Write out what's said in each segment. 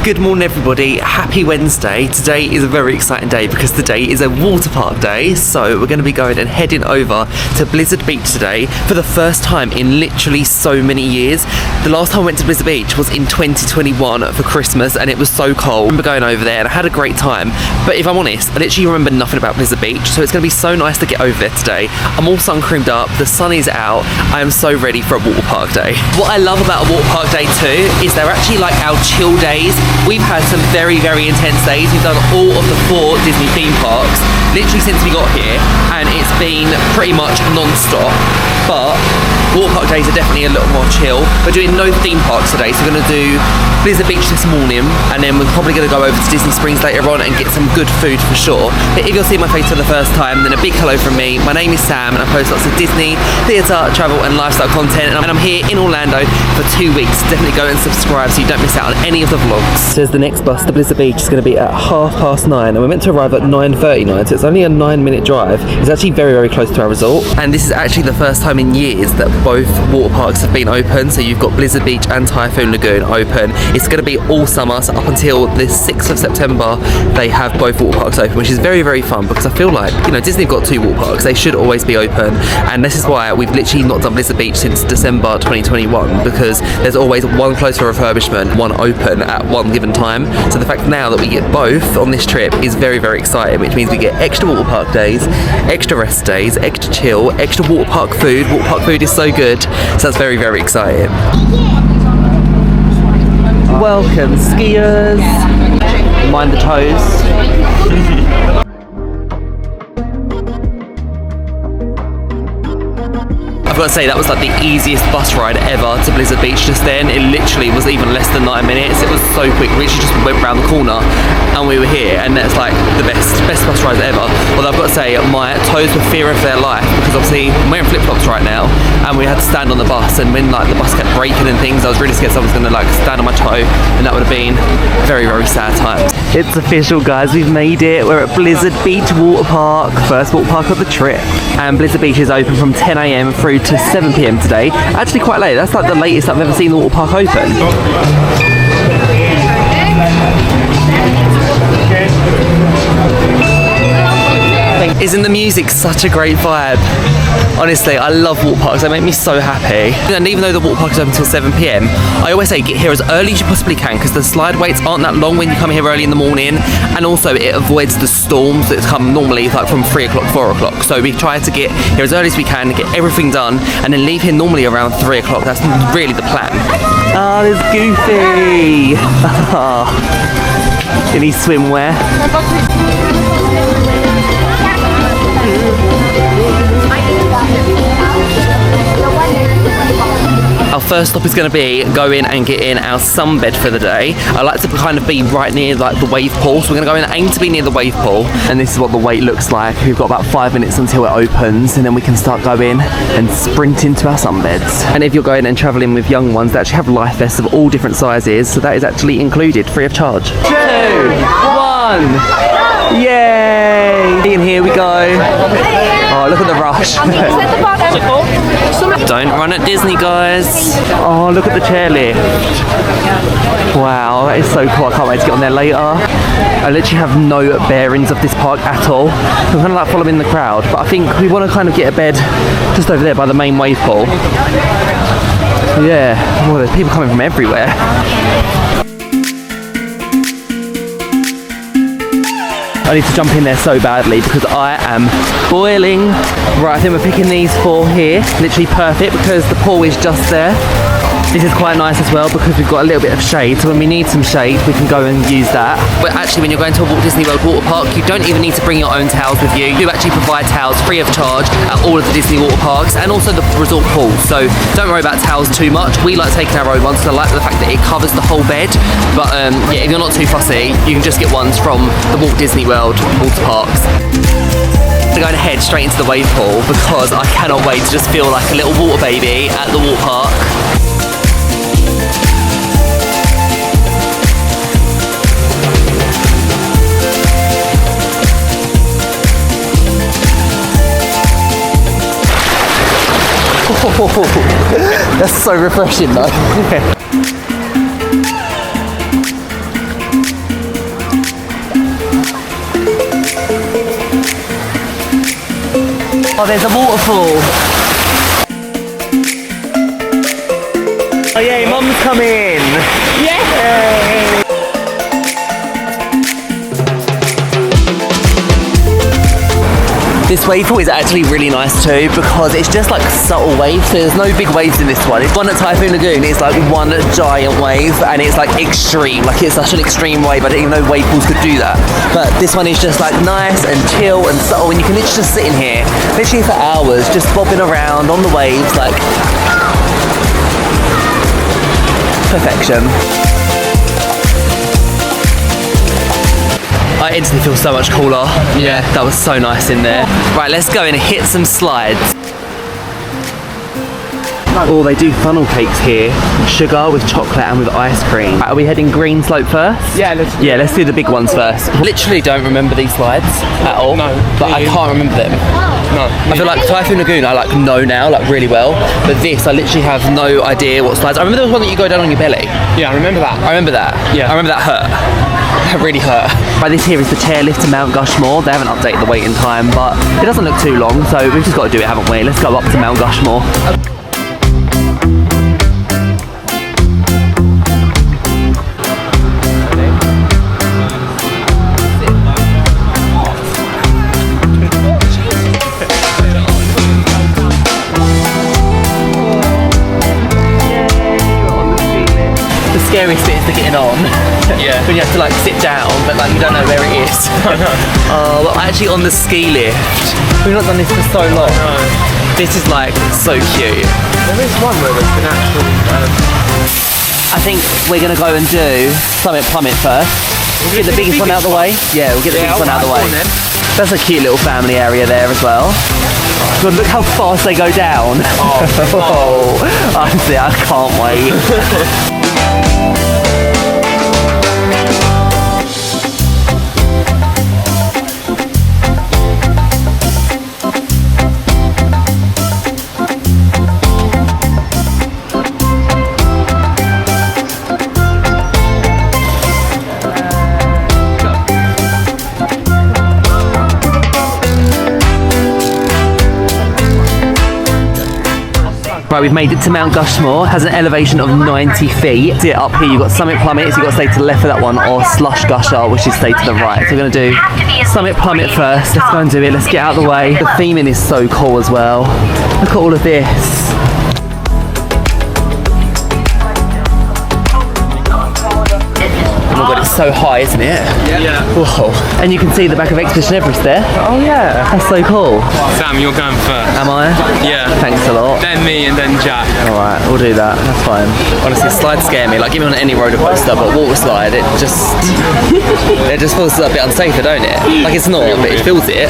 Good morning everybody, happy Wednesday. Today is a very exciting day because today is a water park day, so we're going to be going and heading over to Blizzard Beach today for the first time in literally so many years. The last time I went to Blizzard Beach was in 2021 for Christmas and it was so cold. I remember going over there and I had a great time, but if I'm honest, I literally remember nothing about Blizzard Beach, so it's going to be so nice to get over there today. I'm all sun creamed up, the sun is out, I am so ready for a water park day. What I love about a water park day too is they're actually like our chill days. We've had some very, very intense days. We've done all of the 4 Disney theme parks literally since we got here, and it's been pretty much non-stop. But water park days are definitely a little more chill. We're doing no theme parks today, so we're going to do Blizzard Beach this morning, and then we're probably going to go over to Disney Springs later on and get some good food for sure. But if you're seeing my face for the first time, then a big hello from me. My name is Sam, and I post lots of Disney, theatre, travel and lifestyle content, and I'm here in Orlando for 2 weeks. Definitely go and subscribe so you don't miss out on any of the vlogs. Says the next bus to Blizzard Beach is going to be at 9:30, and we're meant to arrive at 9:39, so it's only a 9-minute drive. It's actually very, very close to our resort, and this is actually the first time in years that both water parks have been open. So you've got Blizzard Beach and Typhoon Lagoon open. It's going to be all summer, so up until the 6th of September they have both water parks open, which is very, very fun because I feel like, you know, Disney've got 2 water parks, they should always be open, and this is why we've literally not done Blizzard Beach since December 2021, because there's always one closed for refurbishment, one open at one given time. So the fact now that we get both on this trip is very, very exciting, which means we get extra water park days, extra rest days, extra chill, extra water park food. Water park food is so good, so that's very, very exciting. Welcome skiers, mind the toes. I've got to say, that was like the easiest bus ride ever to Blizzard Beach just then. It literally was even less than 9 minutes. It was so quick. We literally just went round the corner and we were here, and that's like the best bus ride ever. Although I've got to say, my toes were fear of their life because obviously I'm wearing flip-flops right now and we had to stand on the bus, and when like the bus kept breaking and things, I was really scared someone was going to like stand on my toe, and that would have been very, very sad times. It's official, guys, we've made it. We're at Blizzard Beach Water Park, first water park of the trip. And Blizzard Beach is open from 10 AM through to 7 PM today. Actually quite late. That's like the latest I've ever seen the water park open. Isn't the music such a great vibe? Honestly, I love water parks. They make me so happy. And even though the water park is open until 7 PM, I always say get here as early as you possibly can, because the slide waits aren't that long when you come here early in the morning, and also it avoids the storms that come normally like from 3 o'clock, 4 o'clock. So we try to get here as early as we can, get everything done, and then leave here normally around 3 o'clock. That's really the plan. Oh, there's Goofy. In his swimwear. Our first stop is going to be going and getting our sunbed for the day. I like to kind of be right near like the wave pool, so we're going to go in and aim to be near the wave pool, and this is what the wait looks like. We've got about 5 minutes until it opens, and then we can start going and sprint into our sunbeds. And if you're going and travelling with young ones, they actually have life vests of all different sizes, so that is actually included free of charge. 2, 1, yay! And here we go. Oh, look at the rush. Don't run at Disney, guys. Oh, look at the chairlift. Wow, that is so cool. I can't wait to get on there later. I literally have no bearings of this park at all. I'm kind of like following the crowd, but I think we want to kind of get a bed just over there by the main wave pool. Yeah, well, there's people coming from everywhere. I need to jump in there so badly because I am boiling. Right, I think we're picking these 4 here. Literally perfect because the pool is just there. This is quite nice as well because we've got a little bit of shade, so when we need some shade we can go and use that. But actually when you're going to a Walt Disney World water park, you don't even need to bring your own towels with you. You actually provide towels free of charge at all of the Disney water parks and also the resort pools, so don't worry about towels too much. We like taking our own ones because I like the fact that it covers the whole bed, but yeah, if you're not too fussy, you can just get ones from the Walt Disney World water parks. We're going to head straight into the wave pool because I cannot wait to just feel like a little water baby at the water park. That's so refreshing though. Oh, there's a waterfall. Oh yay, Mum's coming! Yay! This wave pool is actually really nice too because it's just like subtle waves, so there's no big waves in this one. It's one at Typhoon Lagoon, it's like one giant wave and it's like extreme, like it's such an extreme wave. I didn't even know wave pools could do that. But this one is just like nice and chill and subtle, and you can literally just sit in here, literally for hours, just bobbing around on the waves, like perfection. I instantly feel so much cooler. Yeah, that was so nice in there. Right, let's go and hit some slides. Oh, they do funnel cakes here. Sugar with chocolate and with ice cream. Right, are we heading green slope first? Yeah, let's do the big ones first. Literally don't remember these slides at all. No. But I can't remember them. No. I feel like Typhoon Lagoon I like know now, like really well. But this, I literally have no idea what slides. I remember there was one that you go down on your belly. Yeah, I remember that. I remember that. Yeah. I remember that hurt. That really hurt. Right, this here is the chairlift to Mount Gushmore. They haven't updated the waiting time, but it doesn't look too long, so we've just got to do it, haven't we? Let's go up to Mount Gushmore. The scariest bit is the getting on. Yeah. When you have to like sit down, but like you don't know where it is. I know. Oh, we're actually on the ski lift. We've not done this for so long. No. This is like so cute. There is one where there's an actual... I think we're gonna go and do Summit Plummet first. We'll get the biggest one out of the way. Yeah, we'll get the biggest one out of the way. That's a cute little family area there as well. God, look how fast they go down. Oh, honestly, I can't wait. Right, we've made it to Mount Gushmore. Has an elevation of 90 feet. See it up here, you've got Summit Plummet, so you've got to stay to the left of that one, or Slush Gusher, which is stay to the right. So we're going to do Summit Plummet first. Let's go and do it. Let's get out of the way. The theming is so cool as well. Look at all of this. Oh my god, it's so high, isn't it? Yeah. Whoa. And you can see the back of Expedition Everest there. Oh yeah. That's so cool. Sam, you're going first. Am I? Yeah. Thanks a lot. Then me and then Jack. Alright, we'll do that. That's fine. Honestly, slides scare me. Like, even on any roller coaster, but water slide, it just feels a bit unsafer, don't it? Like, it's not, but it feels it.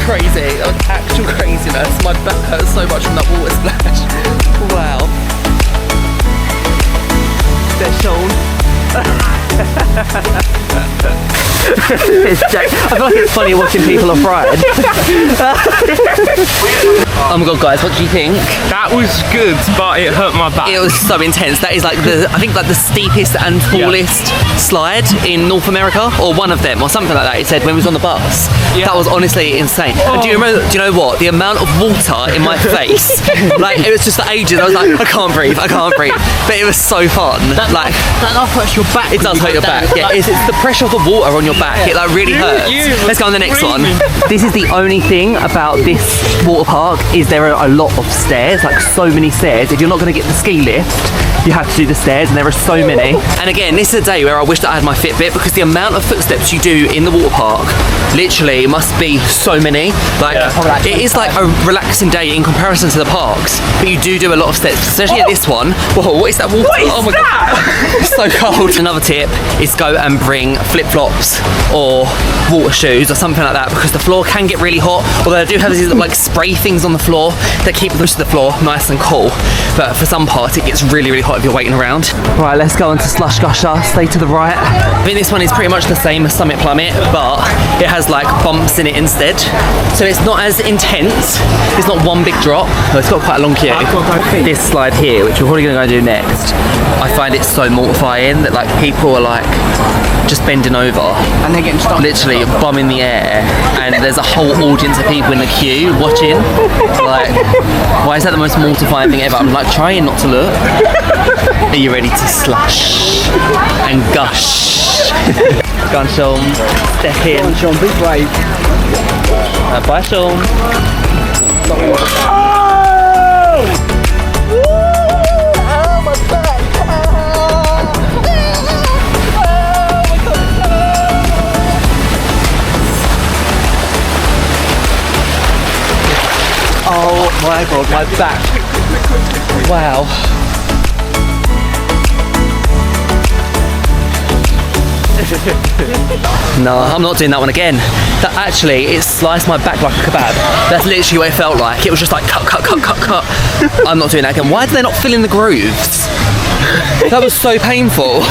Crazy, that was actual craziness. My back hurts so much from that water splash. Wow. There's Sean. It's Jack. I feel like it's funny watching people on Pride. Oh my god, guys, what do you think? That was good, but it hurt my back. It was so intense. That is like I think like the steepest and tallest slide in North America, or one of them, or something like that. It said when we was on the bus. Yeah. That was honestly insane. Oh. Do you know what? The amount of water in my face, like it was just for ages. I was like, I can't breathe. But it was so fun. That hurts your back. It does hurt your back. Yeah, it's the pressure of the water on your back. It like really hurts. Let's go on the next one. This is the only thing about this water park is there are a lot of stairs, like so many stairs. If you're not going to get the ski lift, you have to do the stairs, and there are so many. And again, this is a day where I wish that I had my Fitbit, because the amount of footsteps you do in the water park literally must be so many. Like, it is like a relaxing day in comparison to the parks, but you do a lot of steps, especially at this one. Whoa, what is that water? Oh my god, it's so cold. Another tip is go and bring flip-flops or water shoes or something like that, because the floor can get really hot. Although I do have these like spray things on the floor that keep the rest of the floor nice and cool, but for some parts it gets really, really hot if you're waiting around. Right, let's go on to Slush Gusher. Stay to the right. I think this one is pretty much the same as Summit Plummet, but it has like bumps in it instead. So it's not as intense. It's not one big drop. Oh, it's got quite a long queue. This slide here, which we're probably going to go do next, I find it so mortifying that like people are like just bending over And they're getting stuck. literally bum in the air, and there's a whole audience of people in the queue watching. Like, why is that the most mortifying thing ever? I'm like trying not to look. Are you ready to slush and gush? Go on, Sean. Step in. Come on, Sean, be brave. Bye, Sean. Oh my god, my back. Wow. No, I'm not doing that one again. That actually, it sliced my back like a kebab. That's literally what it felt like. It was just like cut, cut, cut, cut, cut. I'm not doing that again. Why do they not fill in the grooves? That was so painful.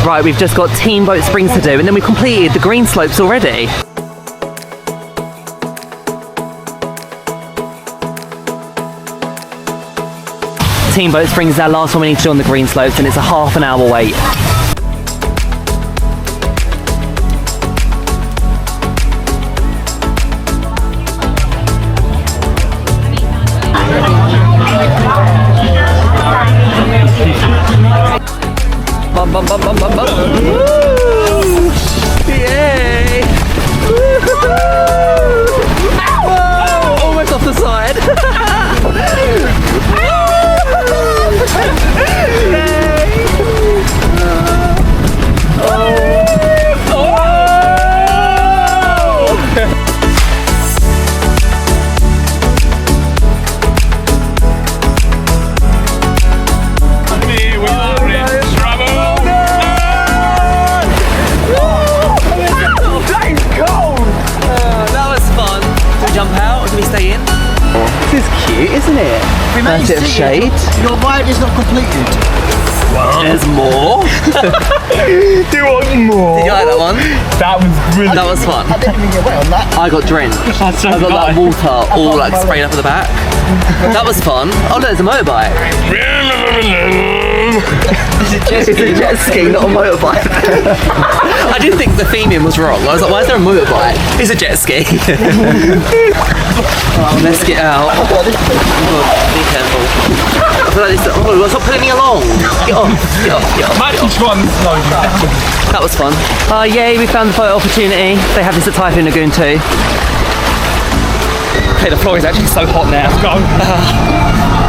Right, we've just got Teamboat Springs to do, and then we completed the green slopes already. Teamboat Springs is our last one we need to do on the green slopes, and it's a half an hour wait. Bum, bum, bum, bum, bum, bum. Woo! Yay! Whoa! Almost off the side. This is cute, isn't it? Nice bit of shade. Your ride is not completed. There's more. Do you want more? Did you like that one? That was brilliant. That was fun. I didn't even get wet on that. I got drenched. I so got like nice. water all like spraying up at the back. That was fun. Oh no, there's a motorbike. It's a jet ski, not a motorbike. I did think the theming was wrong. I was like, why is there a motorbike? It's a jet ski. Let's get out. Oh, be careful. I feel like this. Oh, stop pulling me along. Get off. Get off. Get off. That was fun. Yay, we found the photo opportunity. They have this at Typhoon Lagoon too. Okay, the floor is actually so hot now. Let's go.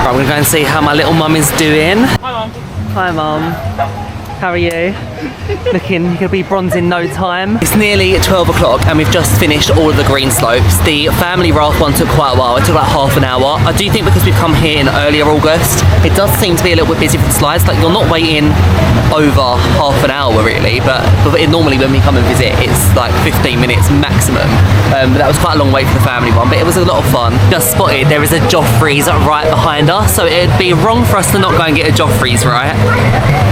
Right, I'm gonna go and see how my little mum is doing. Hi, Mum. Hi, Mum. How are you? Looking, you're gonna be bronze in no time. It's nearly 12 o'clock and we've just finished all of the green slopes. The family raft one took quite a while. It took like half an hour. I do think because we've come here in earlier August, it does seem to be a little bit busy for the slides. Like, you're not waiting over half an hour really, but normally when we come and visit, it's like 15 minutes maximum. But that was quite a long wait for the family one, but it was a lot of fun. Just spotted there is a Joffrey's right behind us, so it'd be wrong for us to not go and get a Joffrey's, right?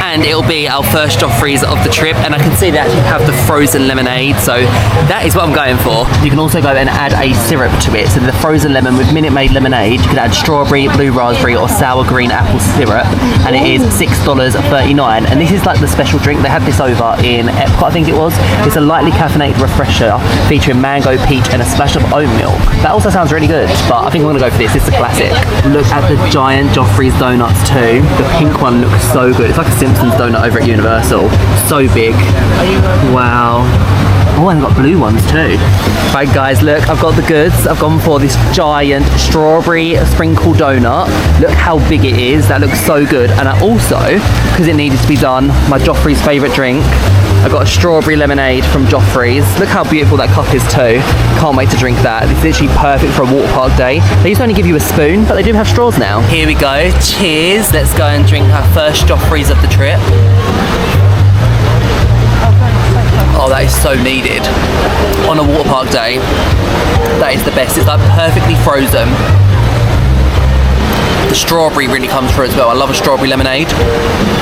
And it'll be our first Joffrey's of the trip, and I can see they actually have the frozen lemonade, so that is what I'm going for. You can also go and add a syrup to it. So the frozen lemon with Minute Maid lemonade, you can add strawberry, blue raspberry or sour green apple syrup, and it is $6.39. And this is like the special drink. They had this over in Epcot, I think it was. It's a lightly caffeinated refresher featuring mango, peach and a splash of oat milk. That also sounds really good, but I think I'm gonna go for this. It's a classic. Look at the giant Joffrey's donuts too. The pink one looks so good. It's like a Simpsons donut over at Universal. So big. Wow. Oh, and I've got blue ones too. Right guys, look, I've got the goods. I've gone for this giant strawberry sprinkle donut. Look how big it is. That looks so good. And I also, because it needed to be done, my Joffrey's favourite drink, I got a strawberry lemonade from Joffrey's. Look how beautiful that cup is too. Can't wait to drink that. It's literally perfect for a water park day. They used to only give you a spoon, but they do have straws now. Here we go. Cheers. Let's go and drink our first Joffrey's of the trip. Oh, that is so needed. On a water park day, that is the best. It's like perfectly frozen. The strawberry really comes through as well. I love a strawberry lemonade.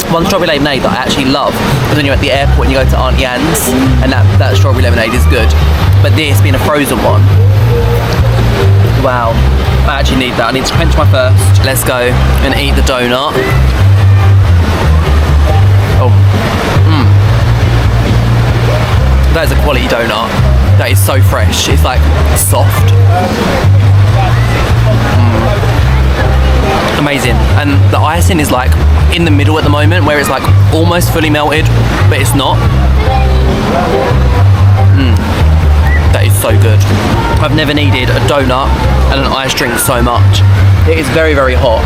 One strawberry lemonade that I actually love is when you're at the airport and you go to Auntie Anne's, and that strawberry lemonade is good. But this being a frozen one, wow, I actually need that. I need to quench my thirst. Let's go and eat the donut. Oh, that is a quality donut. That is so fresh. It's like soft. Amazing. And the icing is like in the middle at the moment, where it's like almost fully melted, but it's not. That is so good. I've never needed a donut and an ice drink so much. It is very, very hot,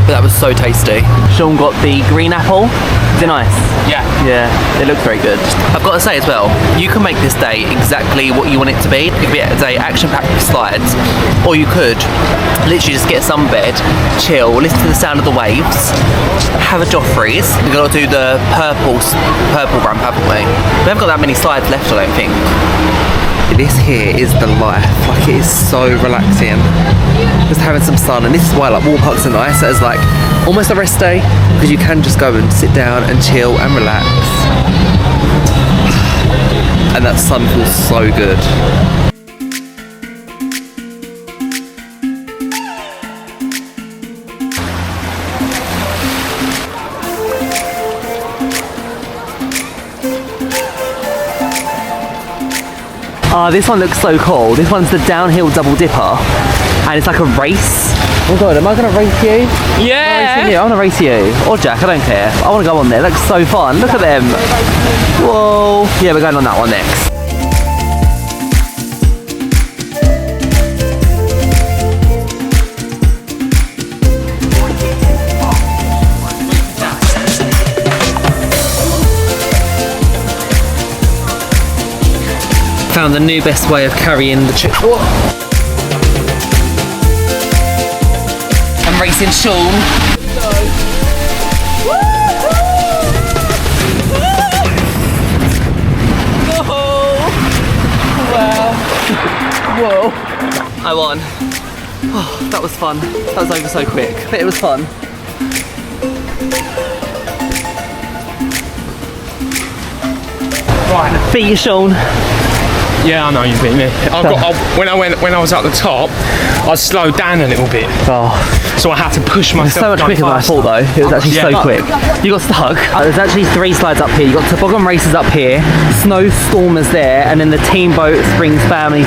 but that was so tasty. Sean got the green apple. Is it nice? Yeah. Yeah, it looks very good. I've got to say as well, you can make this day exactly what you want it to be. It could be a day action-packed with slides, or you could literally just get some bed, chill, listen to the sound of the waves, have a Joffrey's. We've got to do the purple ramp, haven't we? We haven't got that many slides left, I don't think. This here is the life. Like, it is so relaxing. Just having some sun, and this is why like water parks are nice as like almost a rest day, because you can just go and sit down and chill and relax. And that sun feels so good. Oh, this one looks so cool. This one's the downhill double dipper, and it's like a race. Oh my god, am I gonna race you? Yeah. I wanna race you. Or Jack, I don't care. I wanna go on there. It looks so fun. Look at them. Whoa. Yeah, we're going on that one next. Found the new best way of carrying the chip. I'm racing Sean. Wow. Whoa. I won. Oh, that was fun. That was over so quick, but it was fun. Right. Beat you, Sean. Yeah, I know you beat me. When I was at the top, I slowed down a little bit. Oh. So I had to push myself. So much quicker than I thought though. It was actually so quick. You got stuck. There's actually 3 slides up here. You got toboggan races up here, snowstormers there, and then the Teamboat Springs family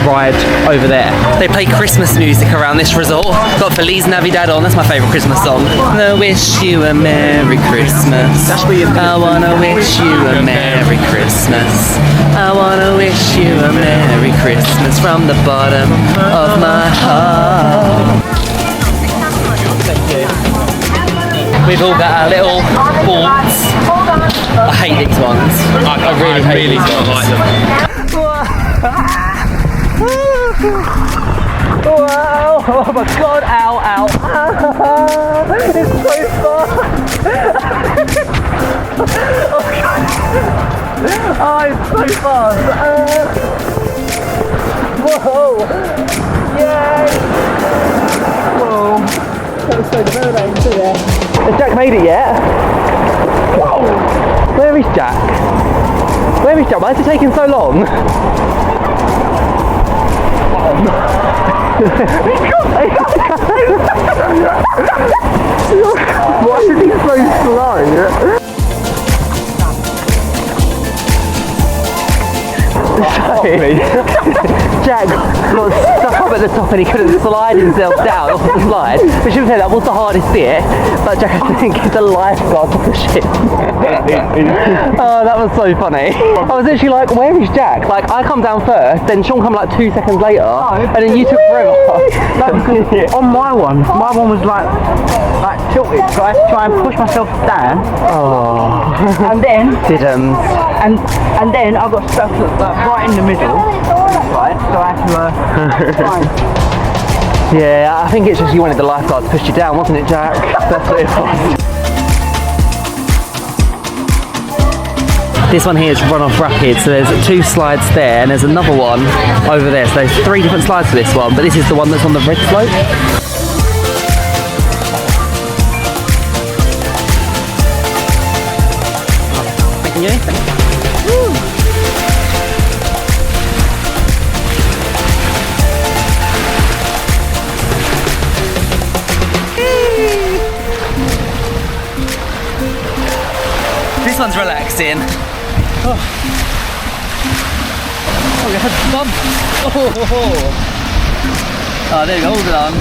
ride over there. They play Christmas music around this resort. Got Feliz Navidad on. That's my favourite Christmas song. I wish you a Merry Christmas. I wanna wish you a Merry Christmas. I wanna wish you a Merry Christmas from the bottom of my heart. We've all got our little boards. I hate these ones. I really don't like them. Wow! Oh my god! Ow! Ow! It's so fun! Oh god! Oh, it's so fun! Whoa! Yay! Whoa! That was so good, isn't it? Has Jack made it yet? Whoa! Where is Jack? Where is Jack? Why is it taking so long? Why is he so slow? Jack got stuck up at the top and he couldn't slide himself down off the slide. We should say that was the hardest bit, but Jack had to think it's a lifeguard to push it. Oh, that was so funny. I was literally like, where is Jack? Like, I come down first, then Sean come like 2 seconds later, and then you took forever. On my one was like tilted, so I had to try and push myself down. Oh. And then And then I got stuck right in the middle. Right, so I had to try. Yeah, I think it's just you wanted the lifeguard to push you down, wasn't it, Jack? That's what it was. This one here is Runoff Rapids, so there's 2 slides there and there's another one over there. So there's 3 different slides for this one, but this is the one that's on the red slope. Yeah. Woo. This one's relaxing. Oh, we had fun. Oh, there we go, all done.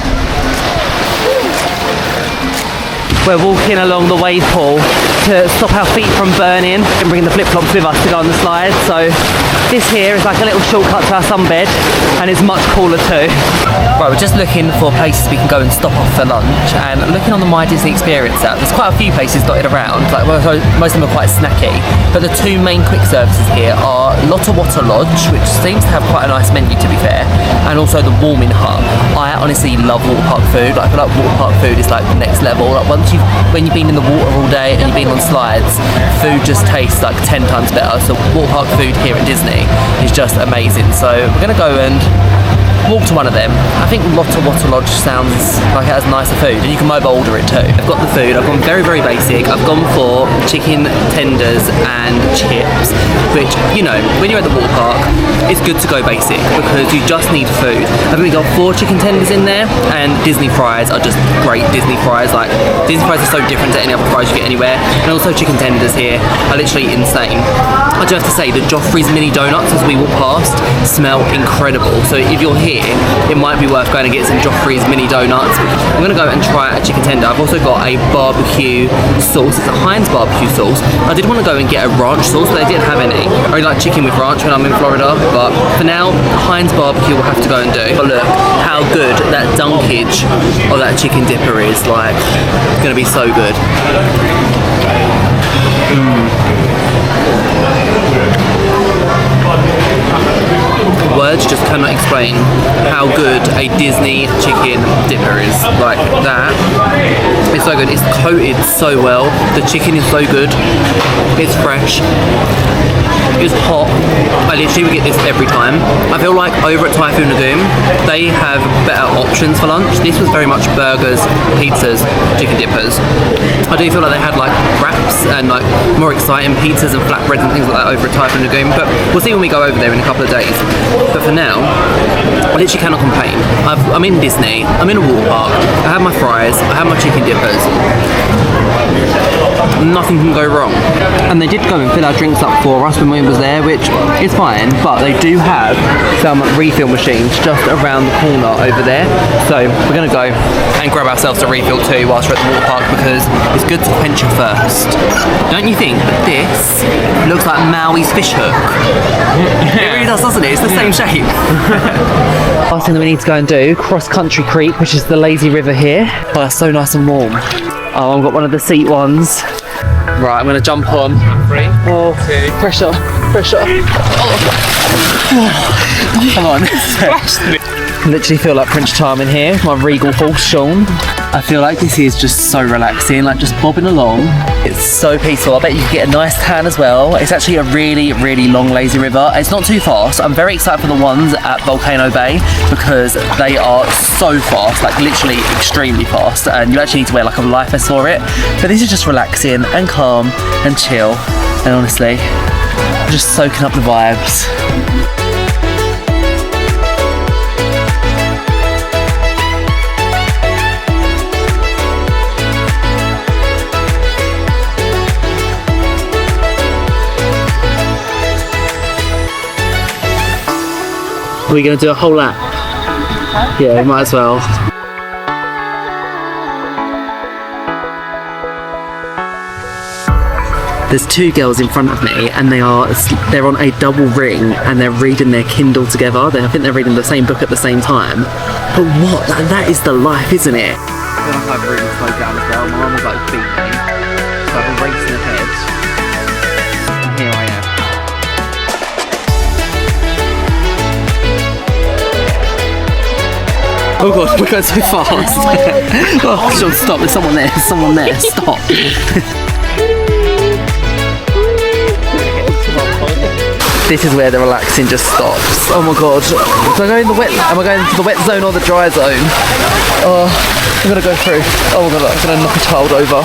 We're walking along the wave pool to stop our feet from burning and bring the flip-flops with us to go on the slide. So this here is like a little shortcut to our sunbed and it's much cooler too. Right, we're just looking for places we can go and stop off for lunch, and looking on the My Disney Experience app, there's quite a few places dotted around, like most of them are quite snacky, but the two main quick services here are Lotte Water Lodge, which seems to have quite a nice menu to be fair, and also the Warming Hut. I honestly love water park food. Like, I feel like water park food is like next level. Like when you've been in the water all day and you've been on slides, food just tastes like 10 times better. So water park food here at Disney is just amazing. So we're gonna go and walk to one of them. I think Lotte Water Lodge sounds like it has nicer food, and you can mobile order it too. I've got the food, I've gone very, very basic. I've gone for chicken tenders and chips, which, you know, when you're at the water park, it's good to go basic because you just need food. I think we got 4 chicken tenders in there, and Disney fries are just great Disney fries. Like, Disney fries are so different to any other fries you get anywhere, and also chicken tenders here are literally insane. I do have to say, the Joffrey's mini donuts as we walk past smell incredible. So if you're here, it might be worth going and get some Joffrey's mini donuts. I'm gonna go and try a chicken tender. I've also got a barbecue sauce. It's a Heinz barbecue sauce. I did want to go and get a ranch sauce, but they didn't have any. I really like chicken with ranch when I'm in Florida, but for now, Heinz barbecue we'll have to go and do. But look how good that dunkage of that chicken dipper is. Like, it's gonna be so good. Words just cannot explain how good a Disney chicken dipper is. Like that, it's so good. It's coated so well. The chicken is so good. It's fresh. It's hot. I literally would get this every time. I feel like over at Typhoon Lagoon, they have better options for lunch. This was very much burgers, pizzas, chicken dippers. I do feel like they had like wraps and like more exciting pizzas and flatbreads and things like that over at Typhoon Lagoon, but we'll see when we go over there in a couple of days. But for now, I literally cannot complain. I'm in Disney, I'm in a water park, I have my fries, I have my chicken dippers. Nothing can go wrong. And they did go and fill our drinks up for us when we was there, which is fine, but they do have some refill machines just around the corner over there. So we're gonna go and grab ourselves a refill too whilst we're at the water park, because it's good to quench your thirst. Don't you think that this looks like Maui's fish hook? It really does, doesn't it? It's the same shape. Last thing that we need to go and do, Cross Country Creek, which is the lazy river here. Oh, it's so nice and warm. Oh, I've got one of the seat ones. Right, I'm gonna jump on. 3, Oh, 2. pressure. Oh. Come on. I literally feel like Prince Charming here with my regal horse Sean. I feel like this is just so relaxing, like just bobbing along. It's so peaceful. I bet you can get a nice tan as well. It's actually a really, really long lazy river. It's not too fast. I'm very excited for the ones at Volcano Bay because they are so fast, like literally extremely fast, and you actually need to wear like a life vest for it. But this is just relaxing and calm and chill, and honestly, just soaking up the vibes. Are we going to do a whole lap? Yeah, we might as well. There's 2 girls in front of me, and they're on a double ring, and they're reading their Kindle together. I think they're reading the same book at the same time. But what? That is the life, isn't it? I feel like I've really slowed down as well. My mum was like beating me, so I've been racing ahead. And here I am. Oh god, we're going so fast. Oh, Sean, stop. There's someone there. Stop. This is where the relaxing just stops. Oh my god. Do I go in the wet? Am I going into the wet zone or the dry zone? Oh, I'm gonna go through. Oh my god, I'm gonna knock a child over.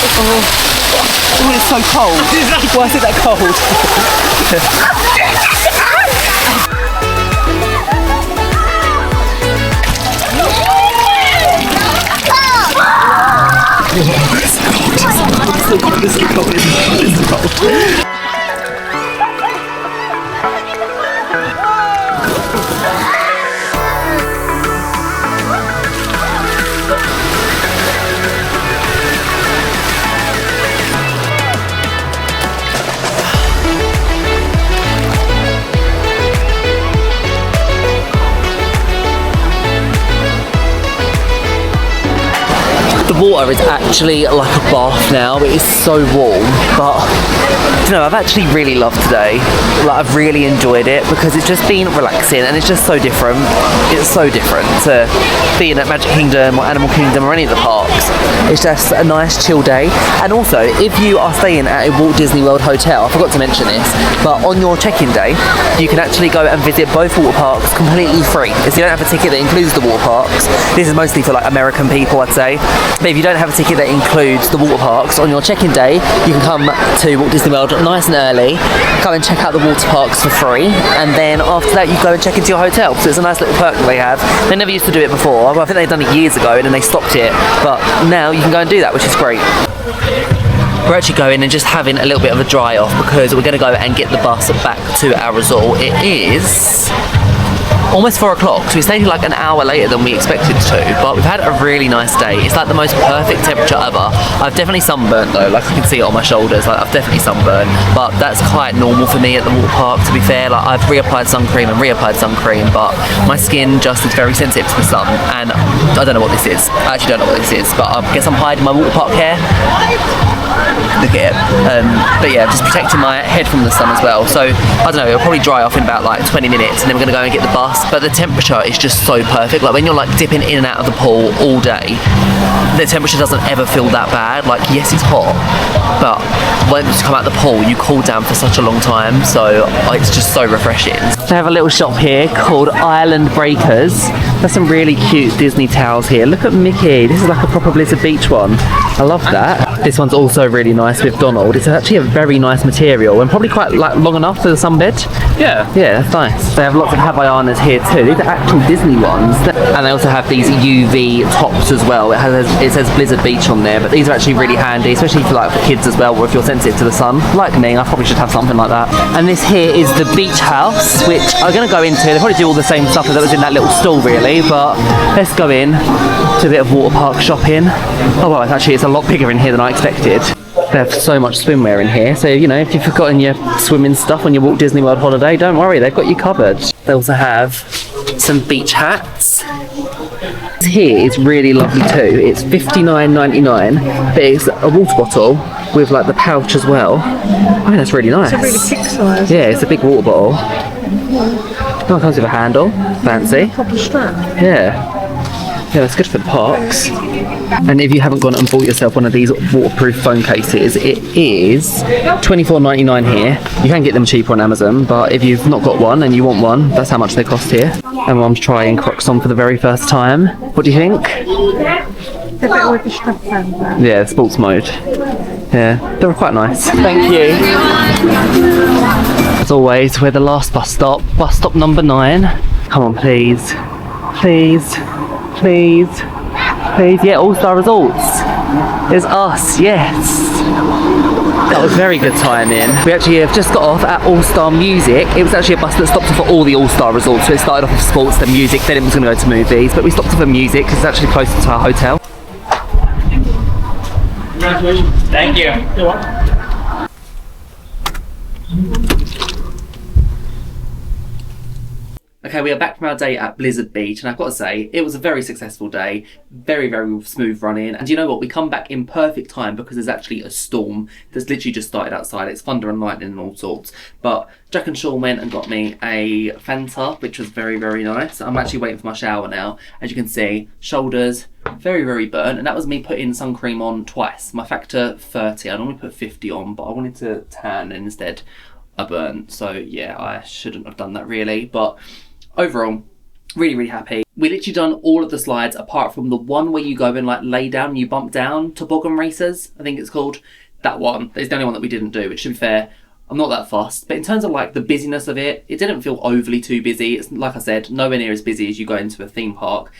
Oh, it's so cold. Why is it that cold? It's so cold. The water is actually like a bath now. It is so warm, but you know, I've actually really loved today. Like, I've really enjoyed it because it's just been relaxing and it's just so different. It's so different to being at Magic Kingdom or Animal Kingdom or any of the parks. It's just a nice chill day. And also, if you are staying at a Walt Disney World hotel, I forgot to mention this, but on your check-in day, you can actually go and visit both water parks completely free. If you don't have a ticket that includes the water parks, this is mostly for like American people, I'd say. But if you don't have a ticket that includes the water parks, on your check-in day, you can come to Walt Disney World nice and early, go and check out the water parks for free, and then after that you go and check into your hotel. So it's a nice little perk that they have. They never used to do it before. I think they've done it years ago and then they stopped it, but now you can go and do that, which is great. We're actually going and just having a little bit of a dry off because we're going to go and get the bus back to our resort. It is almost 4 o'clock, so we stayed here like an hour later than we expected to, but we've had a really nice day. It's like the most perfect temperature ever. I've definitely sunburnt though, like I can see it on my shoulders, like I've definitely sunburnt, but that's quite normal for me at the water park, to be fair. Like, I've reapplied sun cream, but my skin just is very sensitive to the sun, and I don't know what this is. I actually don't know what this is, but I guess I'm hiding my water park hair. Look at it. But yeah, just protecting my head from the sun as well. So I don't know, it'll probably dry off in about like 20 minutes and then we're gonna go and get the bus. But the temperature is just so perfect. Like when you're like dipping in and out of the pool all day, the temperature doesn't ever feel that bad. Like, yes, it's hot, but when you come out the pool, you cool down for such a long time. So it's just so refreshing. They have a little shop here called Island Breakers. There's some really cute Disney towels here. Look at Mickey. This is like a proper Blizzard Beach one. I love that. This one's also really nice with Donald. It's actually a very nice material and probably quite like long enough for the sunbed. Yeah, that's nice. They have lots of Havaianas here too. These are actual Disney ones. And they also have these UV tops as well. It says Blizzard Beach on there, but these are actually really handy, especially for like for kids as well, or if you're sensitive to the sun. Like me, I probably should have something like that. And this here is the beach house, which I'm gonna go into. They probably do all the same stuff that was in that little stall really, but let's go in to a bit of water park shopping. Oh well, actually it's a lot bigger in here than I expected. They have so much swimwear in here, so you know, if you've forgotten your swimming stuff on your Walt Disney World holiday, don't worry, they've got you covered. They also have some beach hats. Here is really lovely too. It's $59.99, but it's a water bottle with like the pouch as well. I think that's really nice. It's a really big size. Yeah, it's a big water bottle. Oh, it comes with a handle. Fancy. Proper strap. Yeah. Yeah, that's good for the parks. And if you haven't gone and bought yourself one of these waterproof phone cases, it is $24.99 here. You can get them cheaper on Amazon, but if you've not got one and you want one, that's how much they cost here. And Mum's trying Crocs on for the very first time. What do you think? They're better with the strap on. Yeah, sports mode. Yeah, they were quite nice. Thank you. As always, we're the last bus stop number 9. Come on, please. Please. Please. Please. Yeah, All-Star Resorts. It's us, yes. That was very good timing. We actually have just got off at All-Star Music. It was actually a bus that stopped off at all the All-Star Resorts. So it started off with sports, then music, then it was going to go to movies. But we stopped off at music because it's actually closer to our hotel. Congratulations. Thank you. You're welcome. Okay, we are back from our day at Blizzard Beach, and I've got to say, it was a very successful day, very, very smooth running, and you know what, we come back in perfect time because there's actually a storm that's literally just started outside. It's thunder and lightning and all sorts, but Jack and Sean went and got me a Fanta, which was very, very nice. I'm actually waiting for my shower now. As you can see, shoulders, very, very burnt, and that was me putting sun cream on twice. My factor 30, I normally put 50 on, but I wanted to tan and instead I burnt, so yeah, I shouldn't have done that really, but overall, Really, really happy. We literally done all of the slides apart from the one where you go and like lay down and you bump down, toboggan racers, I think it's called. That one. It's the only one that we didn't do, which to be fair, I'm not that fussed. But in terms of like the busyness of it, it didn't feel overly too busy. It's like I said, nowhere near as busy as you go into a theme park.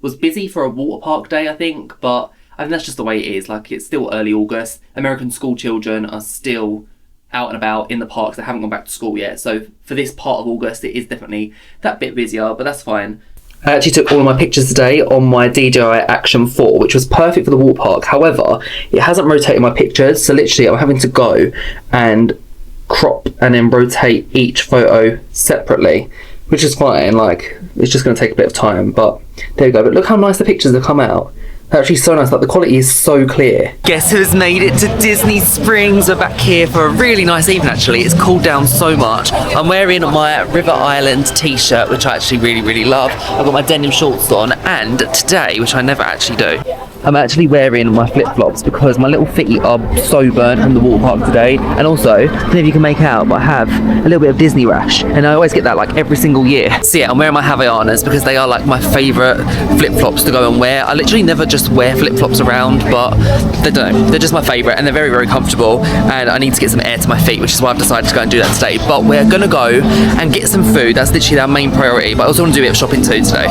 Was busy for a water park day, I think, but I think that's just the way it is. Like, it's still early August. American school children are still out and about in the parks. They haven't gone back to school yet. So for this part of August, it is definitely that bit busier, but that's fine. I actually took all of my pictures today on my DJI Action 4, which was perfect for the water park. However, it hasn't rotated my pictures, so literally I'm having to go and crop and then rotate each photo separately, which is fine. Like, it's just going to take a bit of time, but there you go. But look how nice the pictures have come out. They're actually so nice. Like, the quality is so clear. Guess who's made it to Disney Springs? We're back here for a really nice evening, actually. It's cooled down so much. I'm wearing my River Island t-shirt, which I actually really, really love. I've got my denim shorts on, and today, which I never actually do, I'm actually wearing my flip-flops because my little feet are so burnt from the water park today. And also, I don't know if you can make out, but I have a little bit of Disney rash, and I always get that like every single year. So yeah, I'm wearing my Havaianas because they are like my favourite flip-flops to go and wear. I literally never just wear flip-flops around, but they don't. They're just my favourite, and they're very, very comfortable, and I need to get some air to my feet, which is why I've decided to go and do that today. But we're gonna go and get some food. That's literally our main priority, but I also want to do a bit of shopping too today.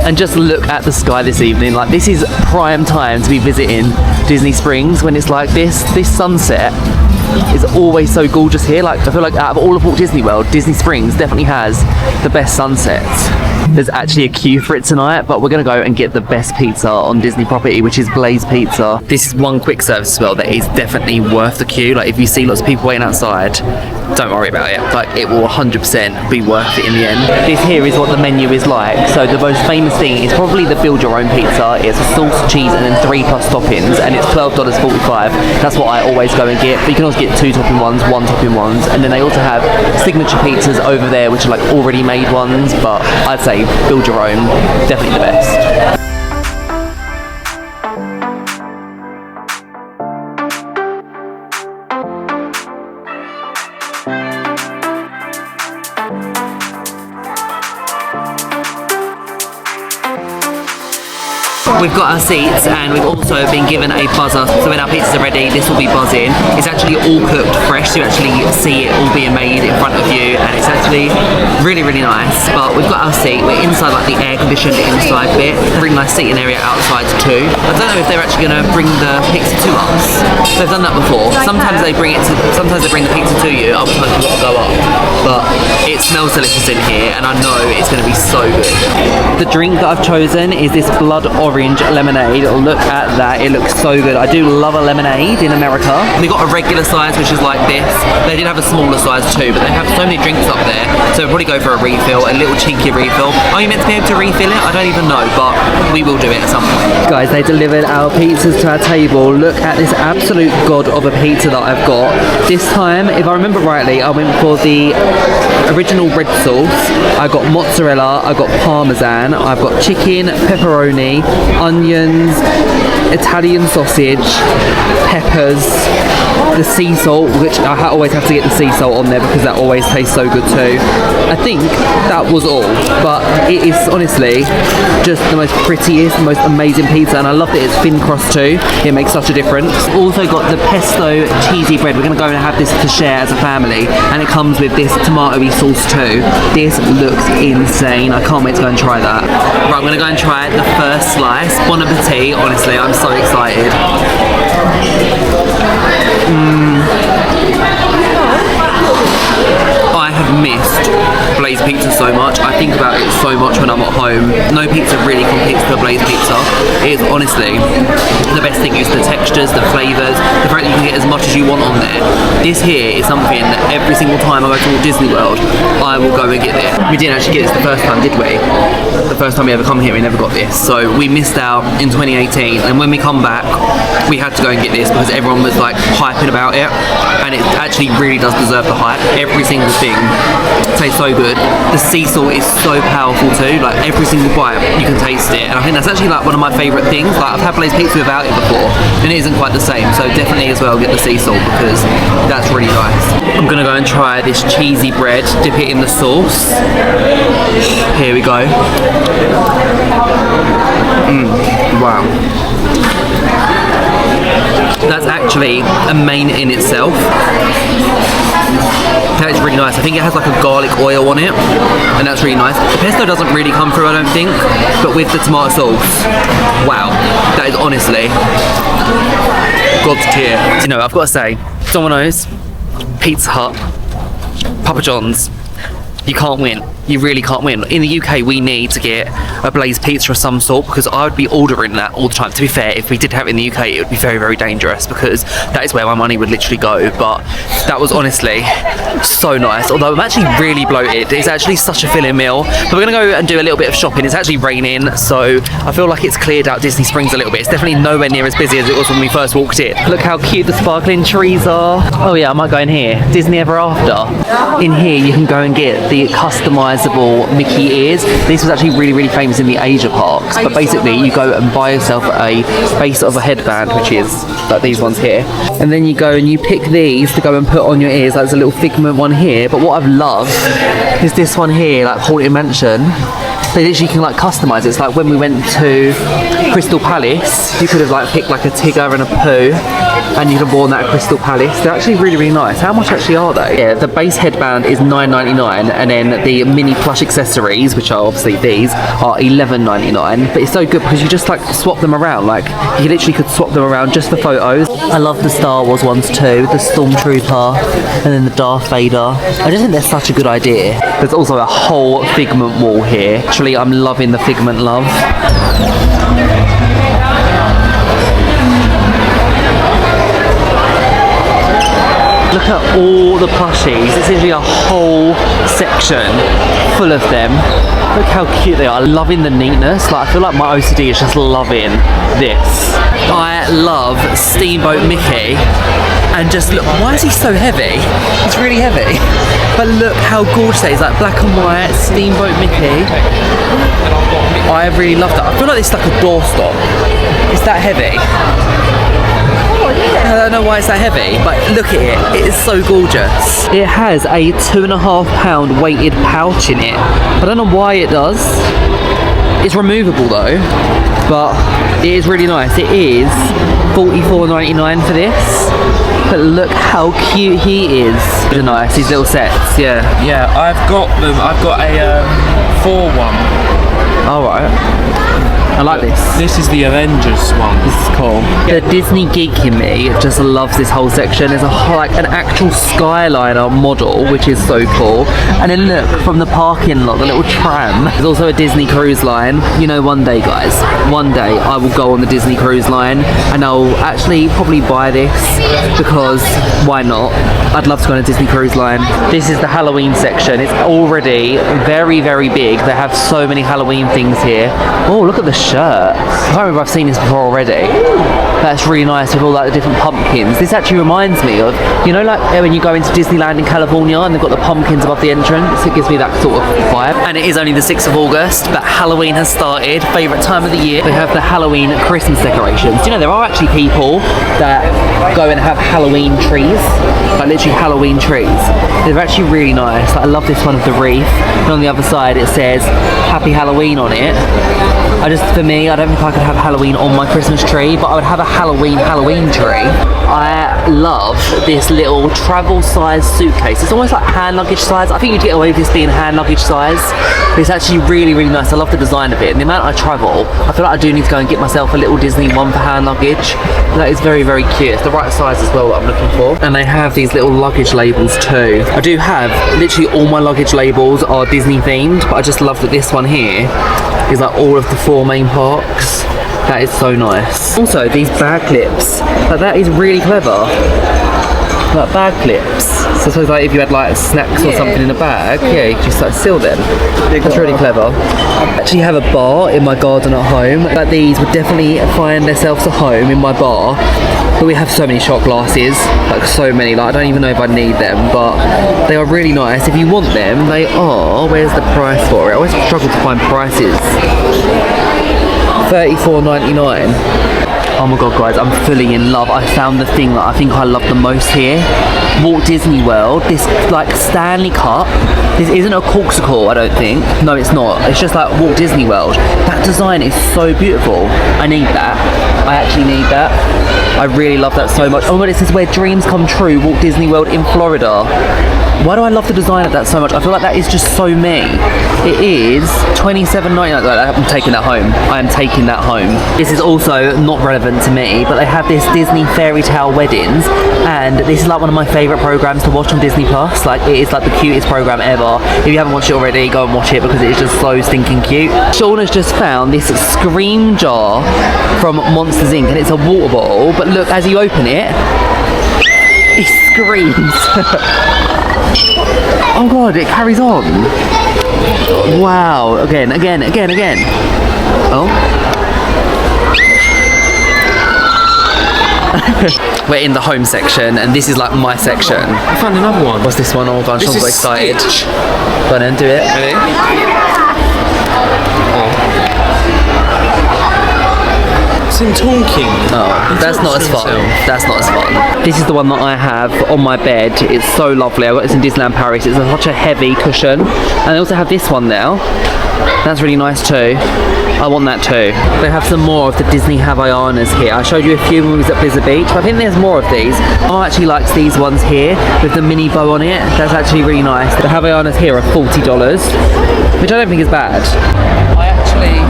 And just look at the sky this evening. Like, this is prime time to be visiting Disney Springs when it's like this. This sunset is always so gorgeous here. Like, I feel like out of all of Walt Disney World, Disney Springs definitely has the best sunsets. There's actually a queue for it tonight, but we're gonna go and get the best pizza on Disney property, which is Blaze Pizza. This is one quick service as well that is definitely worth the queue. Like, if you see lots of people waiting outside, don't worry about it. Like, it will 100% be worth it in the end. This here is what the menu is like. So the most famous thing is probably the build your own pizza. It's a sauce, cheese, and then 3+ toppings, and it's $12.45. That's what I always go and get. But you can also get 2 topping ones, 1 topping ones, and then they also have signature pizzas over there, which are like already made ones. But I'd say build your own, definitely the best. We've got our seats, and we've also been given a buzzer, so when our pizzas are ready, this will be buzzing. It's actually all cooked fresh, so you actually see it all being made in front of you, and it's actually really, really nice. But we've got our seat, we're inside like the air-conditioned inside bit. Bring my seating area outside too. I don't know if they're actually going to bring the pizza to us. They've done that before. Sometimes they bring the pizza to you, other times you have to go up. But it smells delicious in here, and I know it's going to be so good. The drink that I've chosen is this blood orange lemonade. Look at that, it looks so good. I do love a lemonade in America. We got a regular size, which is like this. They did have a smaller size too, but they have so many drinks up there, so we'll probably go for a refill, a little cheeky refill. Are you meant to be able to refill it? I don't even know, but we will do it at some point. Guys, they delivered our pizzas to our table. Look at this absolute god of a pizza that I've got. This time, if I remember rightly, I went for the original red sauce. I got mozzarella, I got parmesan, I've got chicken, pepperoni, onions, Italian sausage, peppers, the sea salt, which I always have to get the sea salt on there because that always tastes so good too. I think that was all, but it is honestly just the most prettiest, most amazing pizza, and I love that it's thin crust too. It makes such a difference. Also got the pesto cheesy bread. We're going to go and have this to share as a family, and it comes with this tomatoey sauce too. This looks insane. I can't wait to go and try that. Right, I'm going to go and try the first slice. Bon appetit. Honestly, I'm so excited. I have missed Blaze Pizza so much. I think about it so much when I'm at home. No pizza really competes to a Blaze Pizza. It is honestly the best thing. Is the textures, the flavours, the fact that you can get as much as you want on there. This here is something that every single time I go to Walt Disney World, I will go and get this. We didn't actually get this the first time, did we? The first time we ever come here, we never got this. So we missed out in 2018, and when we come back, we had to go and get this because everyone was like hyping about it, and it actually really does deserve the hype. Every single thing tastes so good. The sea salt is so powerful too. Like, every single bite you can taste it, and I think that's actually like one of my favourite things. Like, I've had Blaze Pizza without it before, and it isn't quite the same. So definitely as well get the sea salt because that's really nice. I'm gonna go and try this cheesy bread, dip it in the sauce. Here we go. Wow. That's actually a main in itself. That is really nice. I think it has like a garlic oil on it, and that's really nice. The pesto doesn't really come through, I don't think, but with the tomato sauce, wow, that is honestly God's tier. You know, I've got to say, Domino's, Pizza Hut, Papa John's, you can't win. You really can't win. In the UK, we need to get a Blaze pizza of some sort, because I would be ordering that all the time. To be fair, if we did have it in the UK, it would be very, very dangerous, because that is where my money would literally go. But that was honestly so nice. Although I'm actually really bloated. It's actually such a filling meal. But we're gonna go and do a little bit of shopping. It's actually raining, so I feel like it's cleared out Disney Springs a little bit. It's definitely nowhere near as busy as it was when we first walked in. Look how cute the sparkling trees are. Oh yeah, I might go in here. Disney Ever After. In here, you can go and get the customizable Mickey ears. This was actually really, really famous in the Asia parks, but basically you go and buy yourself a base of a headband, which is like these ones here, and then you go and you pick these to go and put on your ears. Like there's a little figment one here, but what I've loved is this one here, like Haunted Mansion. They literally can like customize it. It's like when we went to Crystal Palace, you could have like picked like a Tigger and a Pooh, and you could have worn that at Crystal Palace. They're actually really, really nice. How much actually are they? Yeah, the base headband is $9.99, and then the mini plush accessories, which are obviously these, are $11.99. But it's so good because you just like swap them around. Like you literally could swap them around just for photos. I love the Star Wars ones too, the Stormtrooper, and then the Darth Vader. I just think they're such a good idea. There's also a whole Figment wall here. Actually, I'm loving the Figment love. Look at all the plushies. It's literally a whole section full of them. Look how cute they are. Loving the neatness. Like I feel like my OCD is just loving this. I love Steamboat Mickey. And just look, why is he so heavy? He's really heavy. But look how gorgeous that is. Like black and white Steamboat Mickey. I really love that. I feel like it's like a doorstop. It's that heavy. I don't know why it's that heavy, but look at it. It is so gorgeous. It has a 2.5 pound weighted pouch in it. I don't know why it does. It's removable though, but it is really nice. It is $44.99 for this. But look how cute he is. They're nice, these little sets, yeah. Yeah, I've got them. I've got a 4-1. Alright. I like this. This is the Avengers one. This is cool. The Disney geek in me just loves this whole section. There's a whole, like an actual Skyliner model, which is so cool. And then look, from the parking lot, the little tram. There's also a Disney Cruise Line. You know, one day, guys, one day I will go on the Disney Cruise Line, and I'll actually probably buy this, because why not? I'd love to go on a Disney Cruise Line. This is the Halloween section. It's already very, very big. They have so many Halloween things here. Oh, look at the shirt. I can't remember, I've seen this before already. That's really nice with all like the different pumpkins. This actually reminds me of, you know, like when you go into Disneyland in California and they've got the pumpkins above the entrance. It gives me that sort of vibe. And it is only the 6th of August, but Halloween has started. Favourite time of the year. They have the Halloween Christmas decorations. Do you know, there are actually people that go and have Halloween trees, like literally Halloween trees. They're actually really nice. Like, I love this one of the wreath. And on the other side it says Happy Halloween on it. For me, I don't think I could have Halloween on my Christmas tree, but I would have a Halloween tree. I love this little travel size suitcase. It's almost like hand luggage size. I think you'd get away with this being hand luggage size, but it's actually really, really nice. I love the design of it, and the amount I travel, I feel like I do need to go and get myself a little Disney one for hand luggage. That is very, very cute. It's the right size as well that I'm looking for. And they have these little luggage labels too. I do have, literally all my luggage labels are Disney themed, but I just love that this one here is like all of the 4 main parks. That is so nice. Also, these bag clips, like that is really clever. Like bag clips. So I suppose like if you had like snacks or something in a bag, yeah, you just like seal them. That's really clever. I actually have a bar in my garden at home. Like these would definitely find themselves a home in my bar. But we have so many shot glasses, like so many, like I don't even know if I need them, but they are really nice. If you want them, they are, where's the price for it? I always struggle to find prices. $34.99. Oh my god, guys, I'm fully in love. I found the thing that I think I love the most here. Walt Disney World, this like Stanley Cup. This isn't a corkscrew, I don't think. No, it's not. It's just like Walt Disney World. That design is so beautiful. I need that. I actually need that. I really love that so much. Oh my god, it says where dreams come true, Walt Disney World in Florida. Why do I love the design of that so much? I feel like that is just so me. It is $27.99. I'm taking that home. I am taking that home. This is also not relevant to me, but they have this Disney Fairy Tale Weddings, and this is like one of my favourite programmes to watch on Disney Plus. Like, it is like the cutest programme ever. If you haven't watched it already, go and watch it because it is just so stinking cute. Sean has just found this Scream jar from Monsters Inc. and it's a water bottle, but look, as you open it, it screams. Oh god, it carries on. Wow, again. Oh. We're in the home section, and this is like my section. I found another one. What's this one? Oh god, I'm so excited. Stitch. Go on then, do it. Ready? It's in talking. Oh, that's not as fun. That's not as fun. This is the one that I have on my bed. It's so lovely. I got this in Disneyland Paris. It's such a heavy cushion. And they also have this one now. That's really nice too. I want that too. They have some more of the Disney Havaianas here. I showed you a few when we was at Blizzard Beach, but I think there's more of these. I actually like these ones here with the mini bow on it. That's actually really nice. The Havaianas here are $40, which I don't think is bad. I actually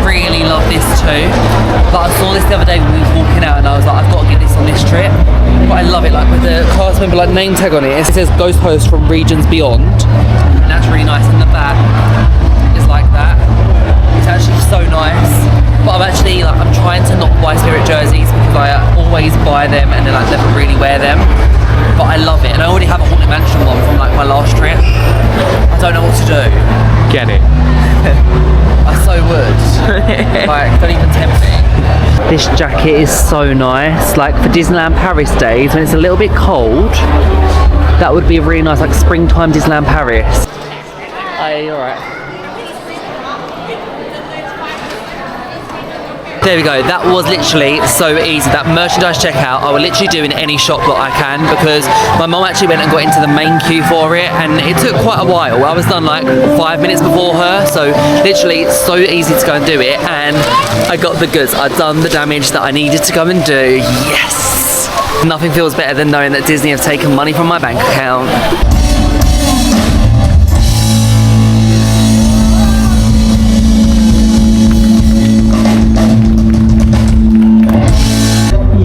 really love this too, but I saw this the other day when we was walking out and I was like, I've got to get this on this trip. But I love it, like with the cast member like name tag on it. It says Ghost Host from Regions Beyond, and that's really nice. And the back is like that. It's actually so nice. But I'm trying to not buy Spirit jerseys because I always buy them and then I never really wear them. But I love it, and I already have a Haunted Mansion one from like my last trip. I don't know what to do. Get it. I so would. Like, don't even tempt me. This jacket is so nice. Like for Disneyland Paris days when it's a little bit cold, that would be a really nice like springtime Disneyland Paris. Hey, alright. There we go, that was literally so easy. That merchandise checkout, I will literally do in any shop that I can because my mum actually went and got into the main queue for it and it took quite a while. I was done like 5 minutes before her, so literally so easy to go and do it, and I got the goods. I'd done the damage that I needed to go and do. Yes! Nothing feels better than knowing that Disney have taken money from my bank account.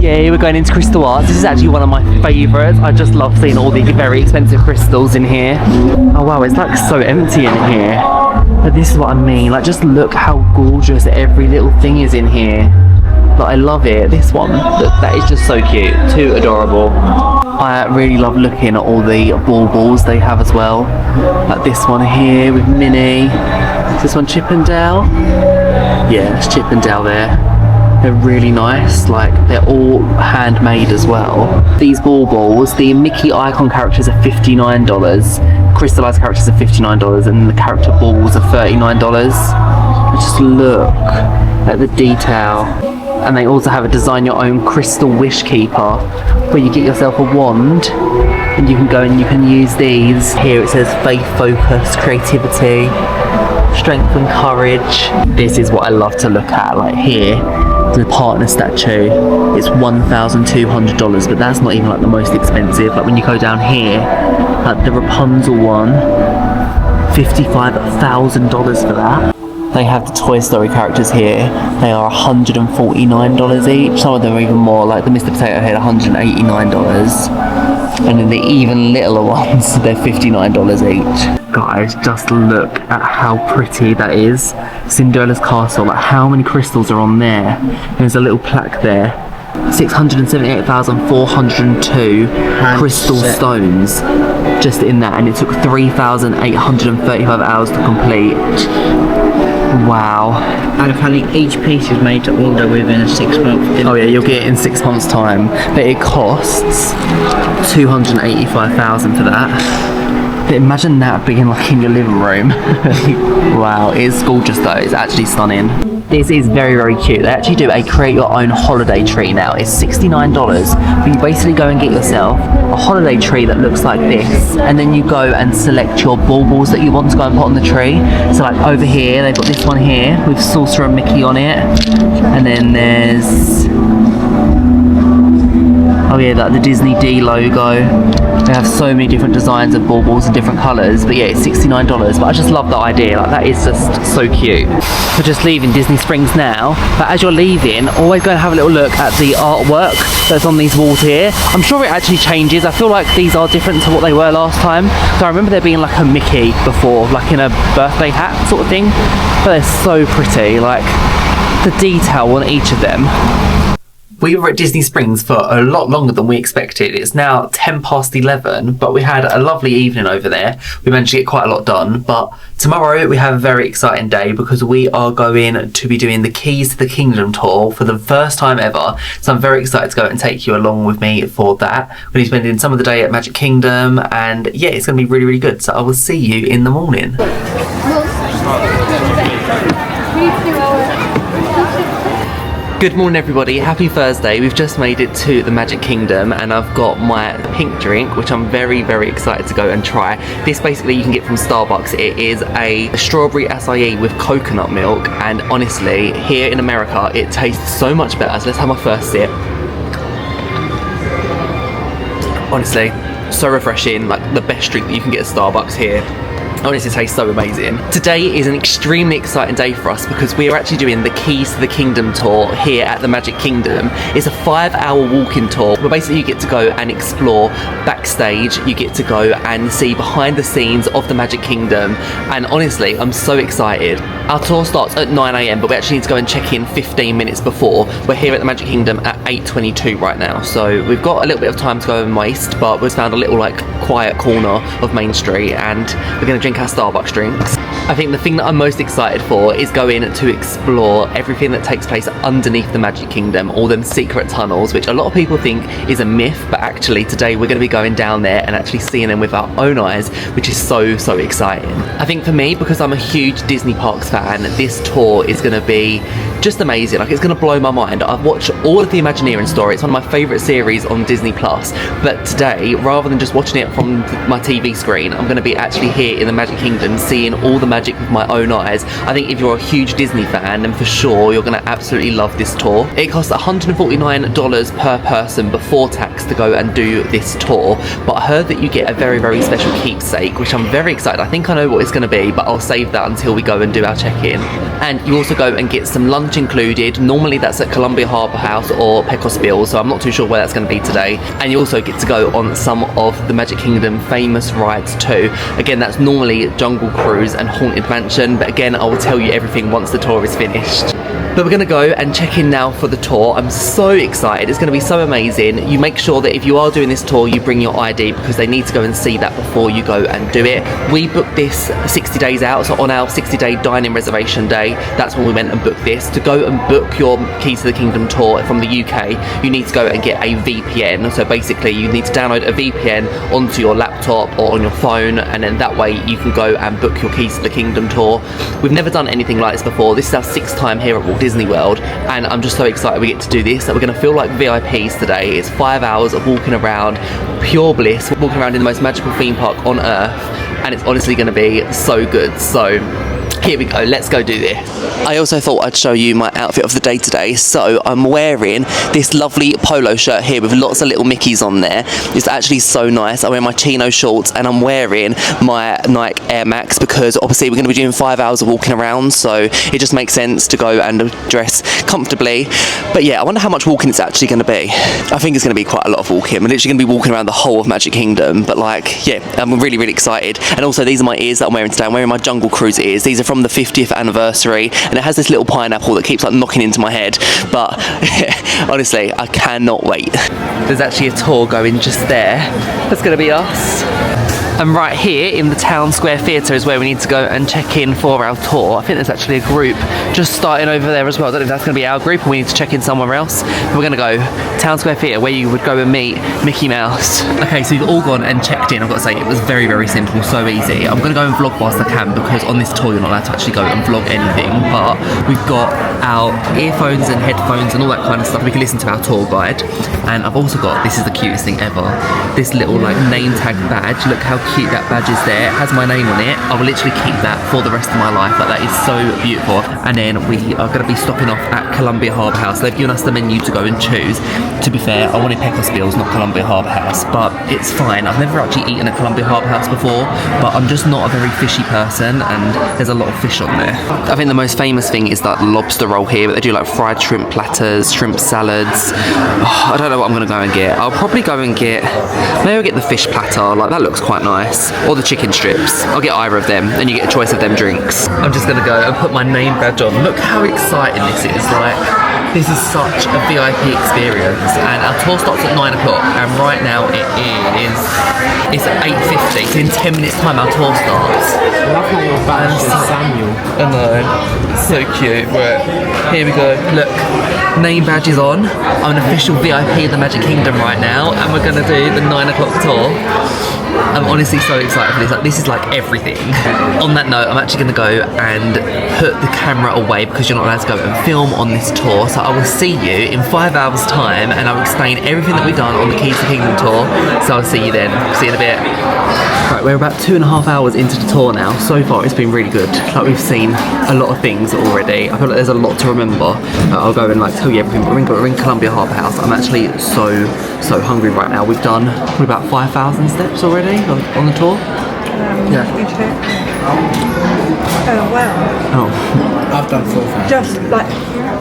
Yeah, we're going into Crystal Arts. This is actually one of my favourites. I just love seeing all the very expensive crystals in here. Oh wow, it's like so empty in here. But this is what I mean. Like, just look how gorgeous every little thing is in here. Like, I love it. This one, look, that is just so cute. Too adorable. I really love looking at all the baubles they have as well. Like this one here with Minnie. Is this one Chip and Dale? Yeah, it's Chip and Dale there. They're really nice, like they're all handmade as well. These baubles, the Mickey icon characters are $59, crystallized characters are $59, and the character baubles are $39. Just look at the detail. And they also have a design your own crystal wish keeper, where you get yourself a wand and you can go and you can use these. Here it says faith, focus, creativity, strength and courage. This is what I love to look at. Like here, the partner statue, it's $1,200, but that's not even like the most expensive. Like when you go down here, like the Rapunzel one, $55,000 for that. They have the Toy Story characters here. They are $149 each. Some of them are even more, like the Mr. Potato Head, $189. And then the even littler ones, they're $59 each. Guys, just look at how pretty that is. Cinderella's castle, like how many crystals are on there? There's a little plaque there. 678,402 crystal stones just in that, and it took 3,835 hours to complete. Wow. And apparently each piece is made to order within a 6 month. Oh yeah, you'll get it in 6 months time, but it costs $285,000 for that. But imagine that being like in your living room. Wow, it's gorgeous though. It's actually stunning. This is very, very cute. They actually do a create your own holiday tree now. It's $69, but you basically go and get yourself a holiday tree that looks like this, and then you go and select your baubles that you want to go and put on the tree. So like over here, they've got this one here with Sorcerer and Mickey on it, and then there's, oh yeah, like the Disney D logo. They have so many different designs of baubles and different colours, but yeah, it's $69. But I just love the idea, like that is just so cute. We're just leaving Disney Springs now, but as you're leaving, always go and have a little look at the artwork that's on these walls here. I'm sure it actually changes. I feel like these are different to what they were last time. So I remember there being like a Mickey before, like in a birthday hat sort of thing, but they're so pretty, like the detail on each of them. We were at Disney Springs for a lot longer than we expected. It's now 11:10, but we had a lovely evening over there. We managed to get quite a lot done, but tomorrow we have a very exciting day because we are going to be doing the Keys to the Kingdom tour for the first time ever. So I'm very excited to go and take you along with me for that. We're going to be spending some of the day at Magic Kingdom, and yeah, it's going to be really, really good. So I will see you in the morning. Good morning everybody, happy Thursday. We've just made it to the Magic Kingdom and I've got my pink drink, which I'm very, very excited to go and try. This basically you can get from Starbucks. It is a strawberry acai with coconut milk, and honestly, here in America, it tastes so much better. So let's have my first sip. Honestly, so refreshing, like the best drink that you can get at Starbucks here. Honestly, it tastes so amazing. Today is an extremely exciting day for us because we are actually doing the Keys to the Kingdom tour here at the Magic Kingdom. It's a 5-hour walking tour where basically you get to go and explore backstage. You get to go and see behind the scenes of the Magic Kingdom, and honestly, I'm so excited. Our tour starts at 9 AM, but we actually need to go and check in 15 minutes before. We're here at the Magic Kingdom at 8:22 right now, so we've got a little bit of time to go and waste, but we've found a little like quiet corner of Main Street and we're going to drink our Starbucks drinks. I think the thing that I'm most excited for is going to explore everything that takes place underneath the Magic Kingdom, all them secret tunnels, which a lot of people think is a myth, but actually today we're going to be going down there and actually seeing them with our own eyes, which is so, so exciting. I think for me, because I'm a huge Disney Parks fan, this tour is going to be just amazing. Like, it's going to blow my mind. I've watched all of the Imagineering story. It's one of my favourite series on Disney Plus, but today, rather than just watching it from my TV screen, I'm going to be actually here in the Magic Kingdom seeing all the magic with my own eyes. I think if you're a huge Disney fan, then for sure you're going to absolutely love this tour. It costs $149 per person before tax to go and do this tour, but I heard that you get a very, very special keepsake, which I'm very excited. I think I know what it's going to be, but I'll save that until we go and do our check-in. And you also go and get some lunch included. Normally that's at Columbia Harbour House or Pecos Bill, so I'm not too sure where that's going to be today. And you also get to go on some of the Magic Kingdom famous rides too. Again, that's normally Jungle Cruise and Haunted Mansion, but again, I will tell you everything once the tour is finished. But we're going to go and check in now for the tour. I'm so excited. It's going to be so amazing. You make sure that if you are doing this tour, you bring your ID because they need to go and see that before you go and do it. We booked this 60 days out, so on our 60-day dining reservation day, that's when we went and booked this. To go and book your Keys to the Kingdom tour from the UK, you need to go and get a VPN. So basically, you need to download a VPN onto your laptop or on your phone, and then that way you can go and book your Keys to the Kingdom tour. We've never done anything like this before. This is our 6th time here at Walt Disney World, and I'm just so excited we get to do this. We're going to feel like VIPs today. It's 5 hours of walking around, pure bliss, walking around in the most magical theme park on earth, and it's honestly going to be so good. So here we go, let's go do this. I also thought I'd show you my outfit of the day today. So I'm wearing this lovely polo shirt here with lots of little Mickeys on there. It's actually so nice. I wear my chino shorts and I'm wearing my Nike Air Max because obviously we're going to be doing 5 hours of walking around, so it just makes sense to go and dress comfortably. But yeah, I wonder how much walking it's actually going to be. I think it's going to be quite a lot of walking. I'm literally going to be walking around the whole of Magic Kingdom, but like, yeah, I'm really, really excited. And also these are my ears that I'm wearing today. I'm wearing my Jungle Cruise ears. These are from the 50th anniversary, and it has this little pineapple that keeps like knocking into my head, but honestly, I cannot wait. There's actually a tour going just there. That's gonna be us. And right here in the Town Square Theatre is where we need to go and check in for our tour. I think there's actually a group just starting over there as well. I don't know if that's going to be our group or we need to check in somewhere else. But we're going to go Town Square Theatre where you would go and meet Mickey Mouse. Okay, so you've all gone and checked in. I've got to say, it was very, very simple, so easy. I'm going to go and vlog whilst I can because on this tour you're not allowed to actually go and vlog anything. But we've got our earphones and headphones and all that kind of stuff. We can listen to our tour guide. And I've also got, this is the cutest thing ever, this little like name tag badge. Look how cute that badge is there. It has my name on it. I will literally keep that for the rest of my life. Like, that is so beautiful. And then we are going to be stopping off at Columbia Harbour House. They've given us the menu to go and choose. To be fair, I wanted Peckerspills, not Columbia Harbour House, but it's fine. I've never actually eaten at Columbia Harbour House before, but I'm just not a very fishy person, and there's a lot of fish on there. I think the most famous thing is that lobster roll here, but they do like fried shrimp platters, shrimp salads. Oh, I don't know what I'm going to go and get. I'll probably go and get, maybe I'll get the fish platter, like that looks quite nice, or the chicken strips. I'll get either of them, and you get a choice of them drinks. I'm just going to go and put my name badge on. Look how exciting this is. Like, this is such a VIP experience, and our tour starts at 9 o'clock, and right now it's 8:50, so in 10 minutes time our tour starts. I love how your badge is Samuel. I know, so cute. But here we go, look, name badge is on. I'm an official VIP of the Magic Kingdom right now, and we're going to do the 9 o'clock tour. I'm honestly so excited for this. Like, this is like everything. On that note, I'm actually going to go and put the camera away because you're not allowed to go and film on this tour. So I will see you in 5 hours time and I will explain everything that we've done on the Keys to Kingdom tour. So I'll see you then. See you in a bit. Right, we're about 2.5 hours into the tour now. So far it's been really good. Like, we've seen a lot of things already. I feel like there's a lot to remember. I'll go and like tell you everything. We're in Columbia Harbour House. I'm actually so hungry right now. We've done about 5,000 steps already on the tour. Yeah. Oh, wow. Oh. I've done 4,000. Just like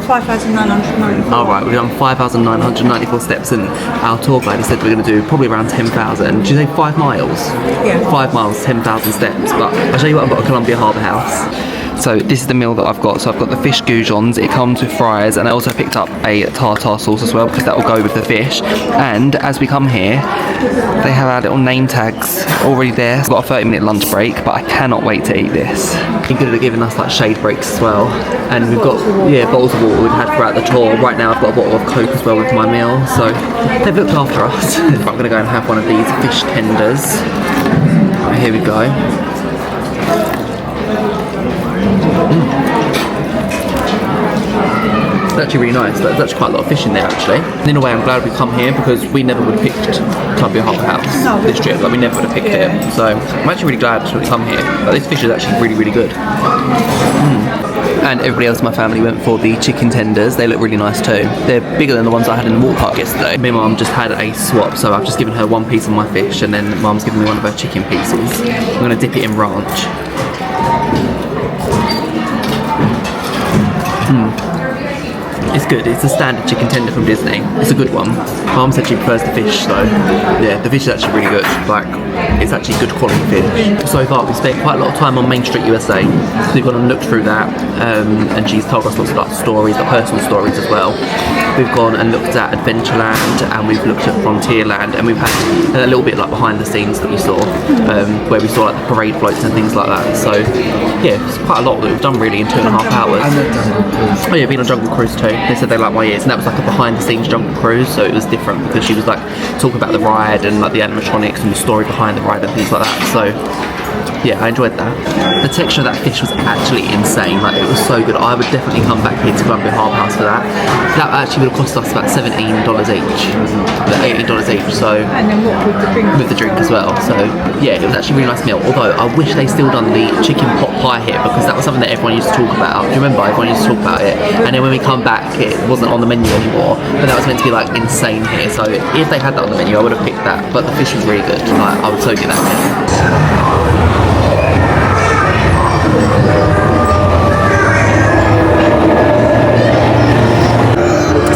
5,994. Alright, we've done 5,994 steps, and our tour guide said we're going to do probably around 10,000. Did you say 5 miles? Yeah. 5 miles, 10,000 steps. But I'll show you what I've got at Columbia Harbour House. So this is the meal that I've got. So I've got the fish goujons, it comes with fries, and I also picked up a tartar sauce as well because that will go with the fish. And as we come here, they have our little name tags already there. I've got a 30-minute lunch break, but I cannot wait to eat this. They're good at giving us like shade breaks as well. And we've got, bottles of water we've had throughout the tour. Right now I've got a bottle of Coke as well with my meal. So they've looked after us. I'm going to go and have one of these fish tenders. Right, here we go. It's actually really nice. There's actually quite a lot of fish in there actually. And in a way I'm glad we've come here because we never would have picked Columbia Harbour House this trip. Like, we never would have picked it. So I'm actually really glad to come here. But this fish is actually really, really good. And everybody else in my family went for the chicken tenders. They look really nice too. They're bigger than the ones I had in the water park yesterday. My mum just had a swap, so I've just given her one piece of my fish and then mum's given me one of her chicken pieces. I'm going to dip it in ranch. It's good. It's a standard chicken tender from Disney. It's a good one. Mum said she prefers the fish though. Yeah, the fish is actually really good. Like, it's actually good quality fish. So far we've spent quite a lot of time on Main Street USA. So we've gone and looked through that, and she's told us lots of like stories, like personal stories as well. We've gone and looked at Adventureland, and we've looked at Frontierland, and we've had a little bit like behind the scenes that we saw, where we saw like the parade floats and things like that. So yeah, it's quite a lot that we've done really in 2.5 hours. Oh yeah, been on Jungle Cruise too. They said they liked my ears, and that was like a behind the scenes Jungle Cruise, so it was different because she was like talking about the ride and like the animatronics and the story behind the ride and things like that. So yeah, I enjoyed that. The texture of that fish was actually insane. Like, it was so good. I would definitely come back here to Columbia Harbour House for that. That actually would have cost us about $17 each, $18 each. So, And then what with the drink? With the drink as well. So yeah, it was actually a really nice meal. Although I wish they still done the chicken pot pie here because that was something that everyone used to talk about. Do you remember? Everyone used to talk about it. And then when we come back, it wasn't on the menu anymore. But that was meant to be like insane here. So if they had that on the menu, I would have picked that. But the fish was really good. Like, I would so do that again.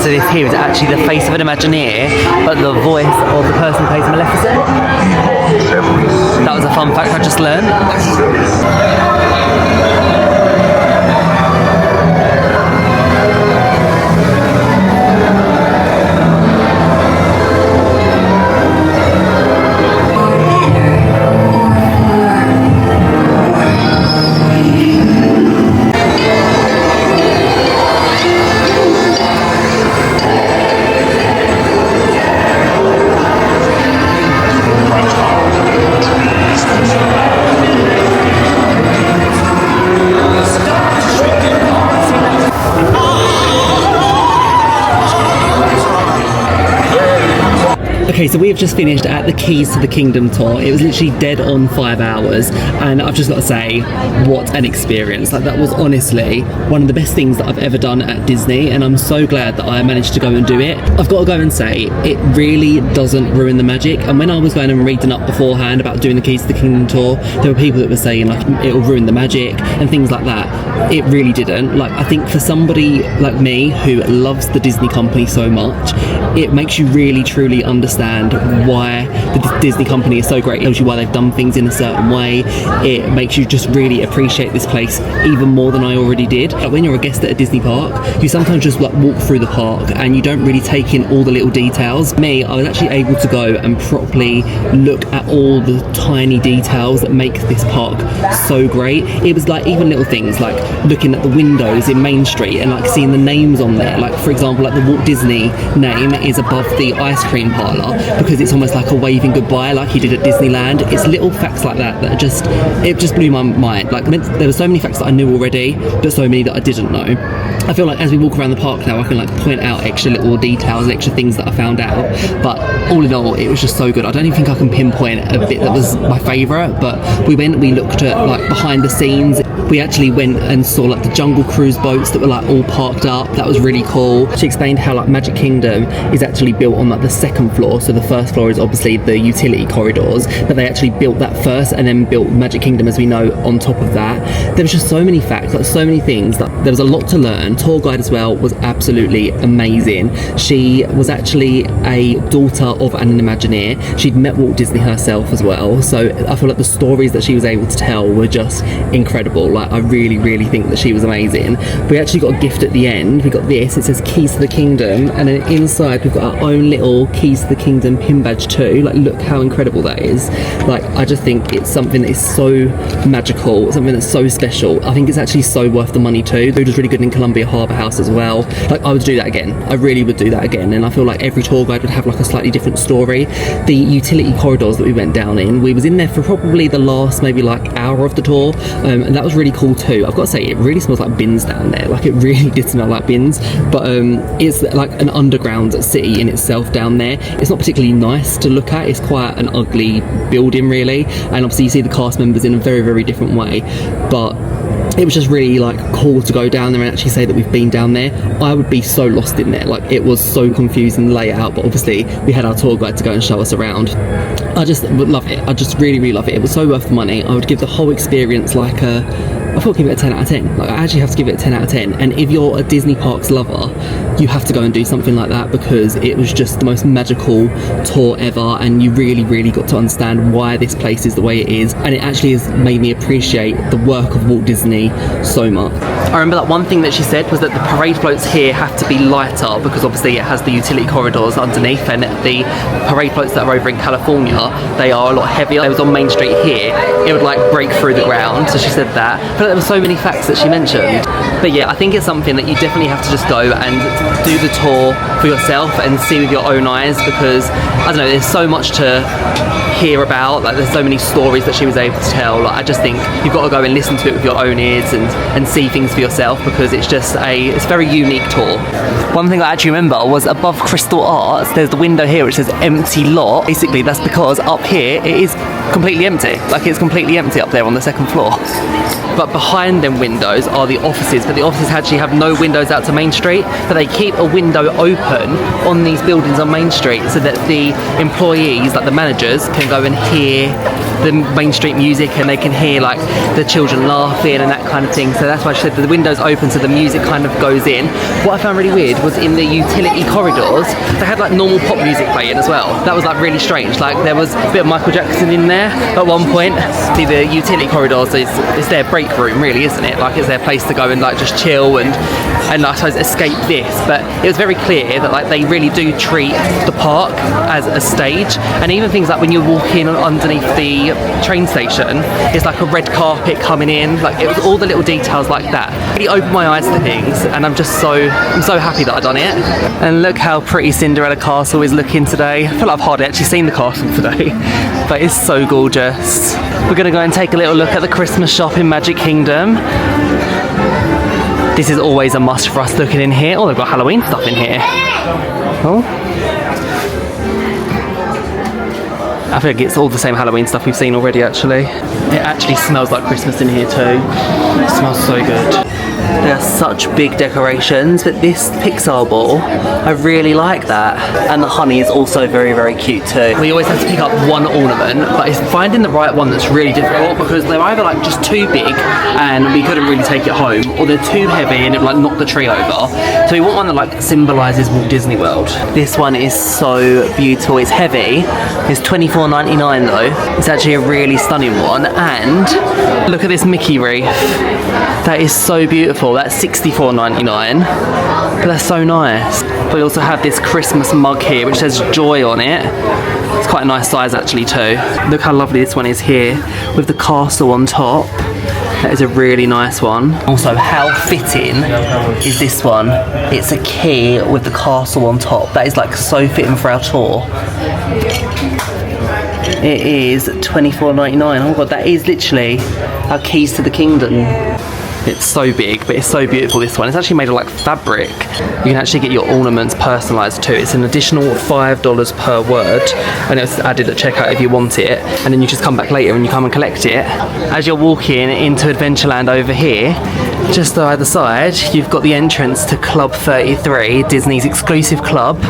So this here is actually the face of an Imagineer, but the voice of the person who plays Maleficent. That was a fun fact I just learned. Okay, so we have just finished at the Keys to the Kingdom tour. It was literally dead on 5 hours, and I've just got to say, what an experience. Like, that was honestly one of the best things that I've ever done at Disney, and I'm so glad that I managed to go and do it. I've got to go and say, it really doesn't ruin the magic. And when I was going and reading up beforehand about doing the Keys to the Kingdom tour, there were people that were saying like it'll ruin the magic and things like that. It really didn't. Like, I think for somebody like me who loves the Disney company so much, it makes you really truly understand why the Disney company is so great. It tells you why they've done things in a certain way. It makes you just really appreciate this place even more than I already did. Like, when you're a guest at a Disney park, you sometimes just like walk through the park and you don't really take in all the little details. Me, I was actually able to go and properly look at all the tiny details that make this park so great. It was like even little things like looking at the windows in Main Street and like seeing the names on there. Like, for example, like the Walt Disney name is above the ice cream parlour because it's almost like a waving goodbye like he did at Disneyland. It's little facts like that that just blew my mind. Like, there were so many facts that I knew already, but so many that I didn't know. I feel like as we walk around the park now, I can like point out extra little details and extra things that I found out. But all in all, it was just so good. I don't even think I can pinpoint a bit that was my favourite, but we looked at like behind the scenes. We actually went and saw like the Jungle Cruise boats that were like all parked up. That was really cool. She explained how like Magic Kingdom is actually built on like the second floor. So the first floor is obviously the utility corridors, but they actually built that first and then built Magic Kingdom, as we know, on top of that. There was just so many facts, like so many things. That there was a lot to learn. Tour guide as well was absolutely amazing. She was actually a daughter of an Imagineer. She'd met Walt Disney herself as well. So I feel like the stories that she was able to tell were just incredible. Like, I really, really think that she was amazing. We actually got a gift at the end. We got this. It says Keys to the Kingdom, and then inside we've got our own little Keys to the Kingdom pin badge too. Like, look how incredible that is. Like, I just think it's something that is so magical, something that's so special. I think it's actually so worth the money too. Food was really good in Columbia Harbour House as well. Like, I would do that again. I really would do that again. And I feel like every tour guide would have like a slightly different story. The utility corridors that we went down in, we was in there for probably the last maybe like hour of the tour, and that was really cool too. I've got to say, it really smells like bins down there. Like, it really did smell like bins, but it's like an underground city in itself down there. It's not particularly nice to look at. It's quite an ugly building really, and obviously you see the cast members in a very, very different way, but it was just really like cool to go down there and actually say that we've been down there. I would be so lost in there. Like, it was so confusing, the layout, but obviously we had our tour guide to go and show us around. I just would love it. I just really, really love it. It was so worth the money. I would give the whole experience like I thought I'd give it a 10 out of 10. Like, I actually have to give it a 10 out of 10. And if you're a Disney Parks lover, you have to go and do something like that, because it was just the most magical tour ever, and you really, really got to understand why this place is the way it is. And it actually has made me appreciate the work of Walt Disney so much. I remember that one thing that she said was that the parade floats here have to be lighter, because obviously it has the utility corridors underneath, and the parade floats that are over in California, they are a lot heavier. It was on Main Street here, it would like break through the ground, so she said that. But there were so many facts that she mentioned. But yeah, I think it's something that you definitely have to just go and do the tour for yourself and see with your own eyes, because I don't know, there's so much to hear about. Like, there's so many stories that she was able to tell. Like, I just think you've got to go and listen to it with your own ears and see things for yourself, because it's just it's a very unique tour. One thing I actually remember was above Crystal Arts, there's the window here which says empty lot. Basically that's because up here it is completely empty. Like, it's completely empty up there on the second floor. But behind them windows are the offices, but the offices actually have no windows out to Main Street, but they keep a window open on these buildings on Main Street so that the employees, like the managers, can go and hear the Main Street music, and they can hear like the children laughing and that kind of thing. So that's why she said that the window's open so the music kind of goes in. What I found really weird was in the utility corridors, they had like normal pop music playing as well. That was like really strange. Like, there was a bit of Michael Jackson in there at one point. The utility corridors is their break room really, isn't it? Like, it's their place to go and like just chill and I suppose escape this. But it was very clear that like they really do treat the park as a stage, and even things like when you're walking underneath the train station, it's like a red carpet coming in. Like, it was all the little details like that. It really opened my eyes to things, and I'm so happy that I done it. And look how pretty Cinderella Castle is looking today. I feel like I've hardly actually seen the castle today, but it's so gorgeous. We're gonna go and take a little look at the Christmas shop in Magic Kingdom. This is always a must for us looking in here. Oh, they've got Halloween stuff in here. Oh. I think it's all the same Halloween stuff we've seen already, actually. It actually smells like Christmas in here too. It smells so good. They are such big decorations, but this Pixar ball, I really like that. And the honey is also very, very cute too. We always have to pick up one ornament, but it's finding the right one that's really difficult because they're either like just too big and we couldn't really take it home, or they're too heavy and it would like knock the tree over. So we want one that like symbolises Walt Disney World. This one is so beautiful. It's heavy. It's $24.99 though. It's actually a really stunning one. And look at this Mickey wreath. That is so beautiful. That's $64.99. But that's so nice. We also have this Christmas mug here which says joy on it. It's quite a nice size actually too. Look how lovely this one is here with the castle on top. That is a really nice one. Also, how fitting is this one? It's a key with the castle on top. That is like so fitting for our tour. It is $24.99. Oh my god, that is literally our keys to the kingdom. It's so big, but it's so beautiful, this one. It's actually made of like fabric. You can actually get your ornaments personalised too. It's an additional $5 per word, and it's added at checkout if you want it. And then you just come back later and you come and collect it. As you're walking into Adventureland over here, just either side, you've got the entrance to Club 33, Disney's exclusive club.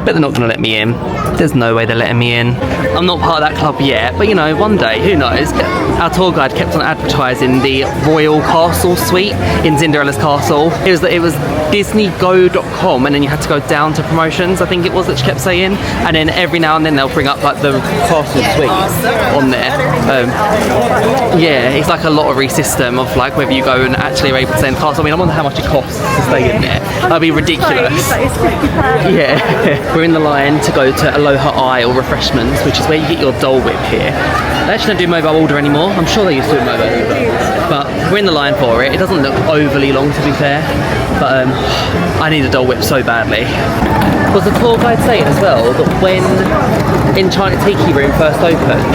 But they're not going to let me in. There's no way they're letting me in. I'm not part of that club yet, but you know, one day, who knows? Our tour guide kept on advertising the Royal Castle Suite in Cinderella's castle. It was DisneyGo.com, and then you had to go down to promotions, I think it was, that she kept saying. And then every now and then they'll bring up like the castle suite on there. Yeah, it's like a lottery system of like whether you go and actually are able to stay in the castle. I mean, I wonder how much it costs to stay in there. That'd be ridiculous. Yeah. We're in the line to go to Aloha Isle Refreshments, which is where you get your Dole Whip here. They actually don't do mobile order anymore. I'm sure they used to do mobile order. But we're in the line for it. It doesn't look overly long, to be fair. But I need a Dole Whip so badly. Was the tour guide saying as well that when Enchanted Tiki Room first opened,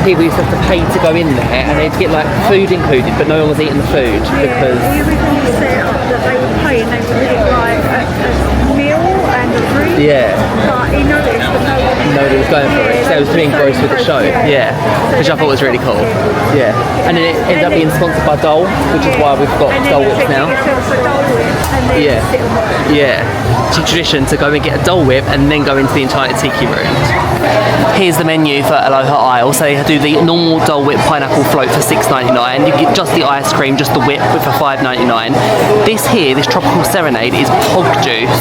people used to have to pay to go in there and they'd get like food included, but no one was eating the food because... They originally set it up that they would pay and they would get like a meal and a drink. Yeah. But he noticed that nobody was going for it, so it was being gross with the show. Yeah, which I thought was really cool. Yeah, and then it ended up being sponsored by Dole, which is why we've got Dole Whips now. Yeah, yeah. It's a tradition to go and get a Dole Whip and then go into the Enchanted Tiki Room. Here's the menu for Aloha Isle. So they do the normal Dole Whip pineapple float for $6.99. You get just the ice cream, just the whip, for $5.99. This here, this tropical serenade, is pog juice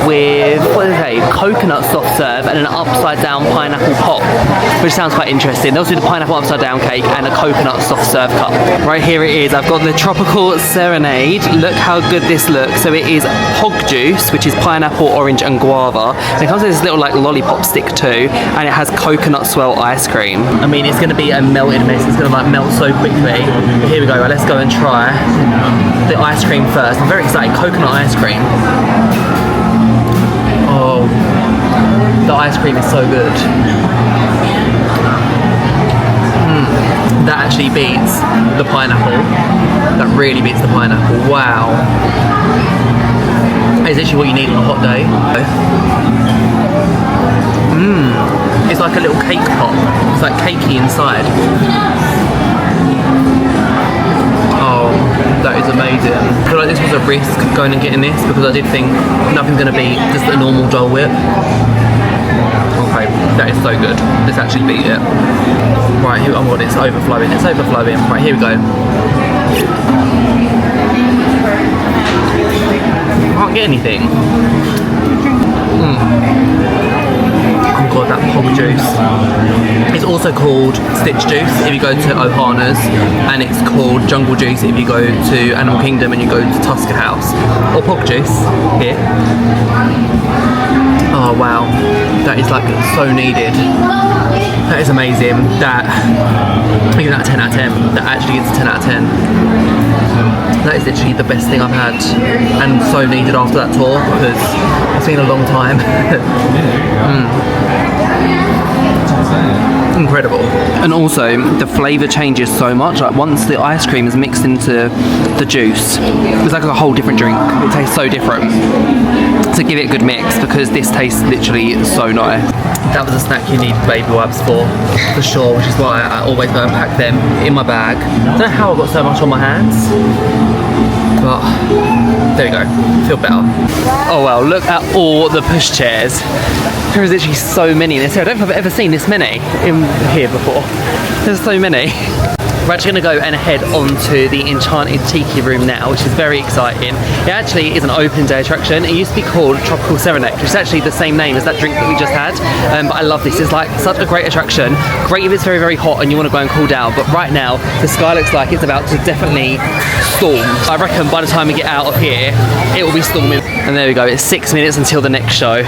with, what is it, coconut soft serve and an upside down pineapple pop, which sounds quite interesting. They also do the pineapple upside down cake and a coconut soft serve cup. Right, here it is. I've got the tropical serenade. Look how good this looks. So it is pog juice, which is pineapple, orange and guava. And it comes with this little like lollipop stick too, and it has coconut swirl ice cream. I mean, it's going to be a melted mess. It's going to like melt so quickly. But here we go. Right, let's go and try the ice cream first. I'm very excited. Coconut ice cream. Oh, the ice cream is so good. That actually beats the pineapple. That really beats the pineapple. Wow. It's literally what you need on a hot day. It's like a little cake pop. It's like cakey inside. Oh, that is amazing. I feel like this was a risk going and getting this because I did think nothing's going to beat just a normal Dole Whip. Okay, that is so good. Let's actually beat it. Right, here, oh god, it's overflowing. It's overflowing. Right, here we go. I can't get anything. Oh god, that pog juice. It's also called Stitch Juice if you go to Ohana's, and it's called Jungle Juice if you go to Animal Kingdom and you go to Tusker House. Or pog juice here. Oh wow, that is like so needed. That is amazing. That, I give that a 10 out of 10. That actually gets a 10 out of 10. That is literally the best thing I've had, and so needed after that tour because it's been a long time. Incredible. And also the flavour changes so much. Like once the ice cream is mixed into the juice, it's like a whole different drink. It tastes so different. to give it a good mix because this tastes literally so nice. That was a snack you need baby wipes for sure, which is why I always go and pack them in my bag. I don't know how I got so much on my hands, but there we go, feel better. Oh well, look at all the pushchairs. There is literally so many in this here. I don't think I've ever seen this many in here before. There's so many. We're actually going to go and head onto the Enchanted Tiki Room now, which is very exciting. It actually is an open day attraction. It used to be called Tropical Serenade, which is actually the same name as that drink that we just had. But I love this. It's like such a great attraction. Great if it's very, very hot and you want to go and cool down. But right now, the sky looks like it's about to definitely storm. I reckon by the time we get out of here, it will be storming. And there we go. It's 6 minutes until the next show.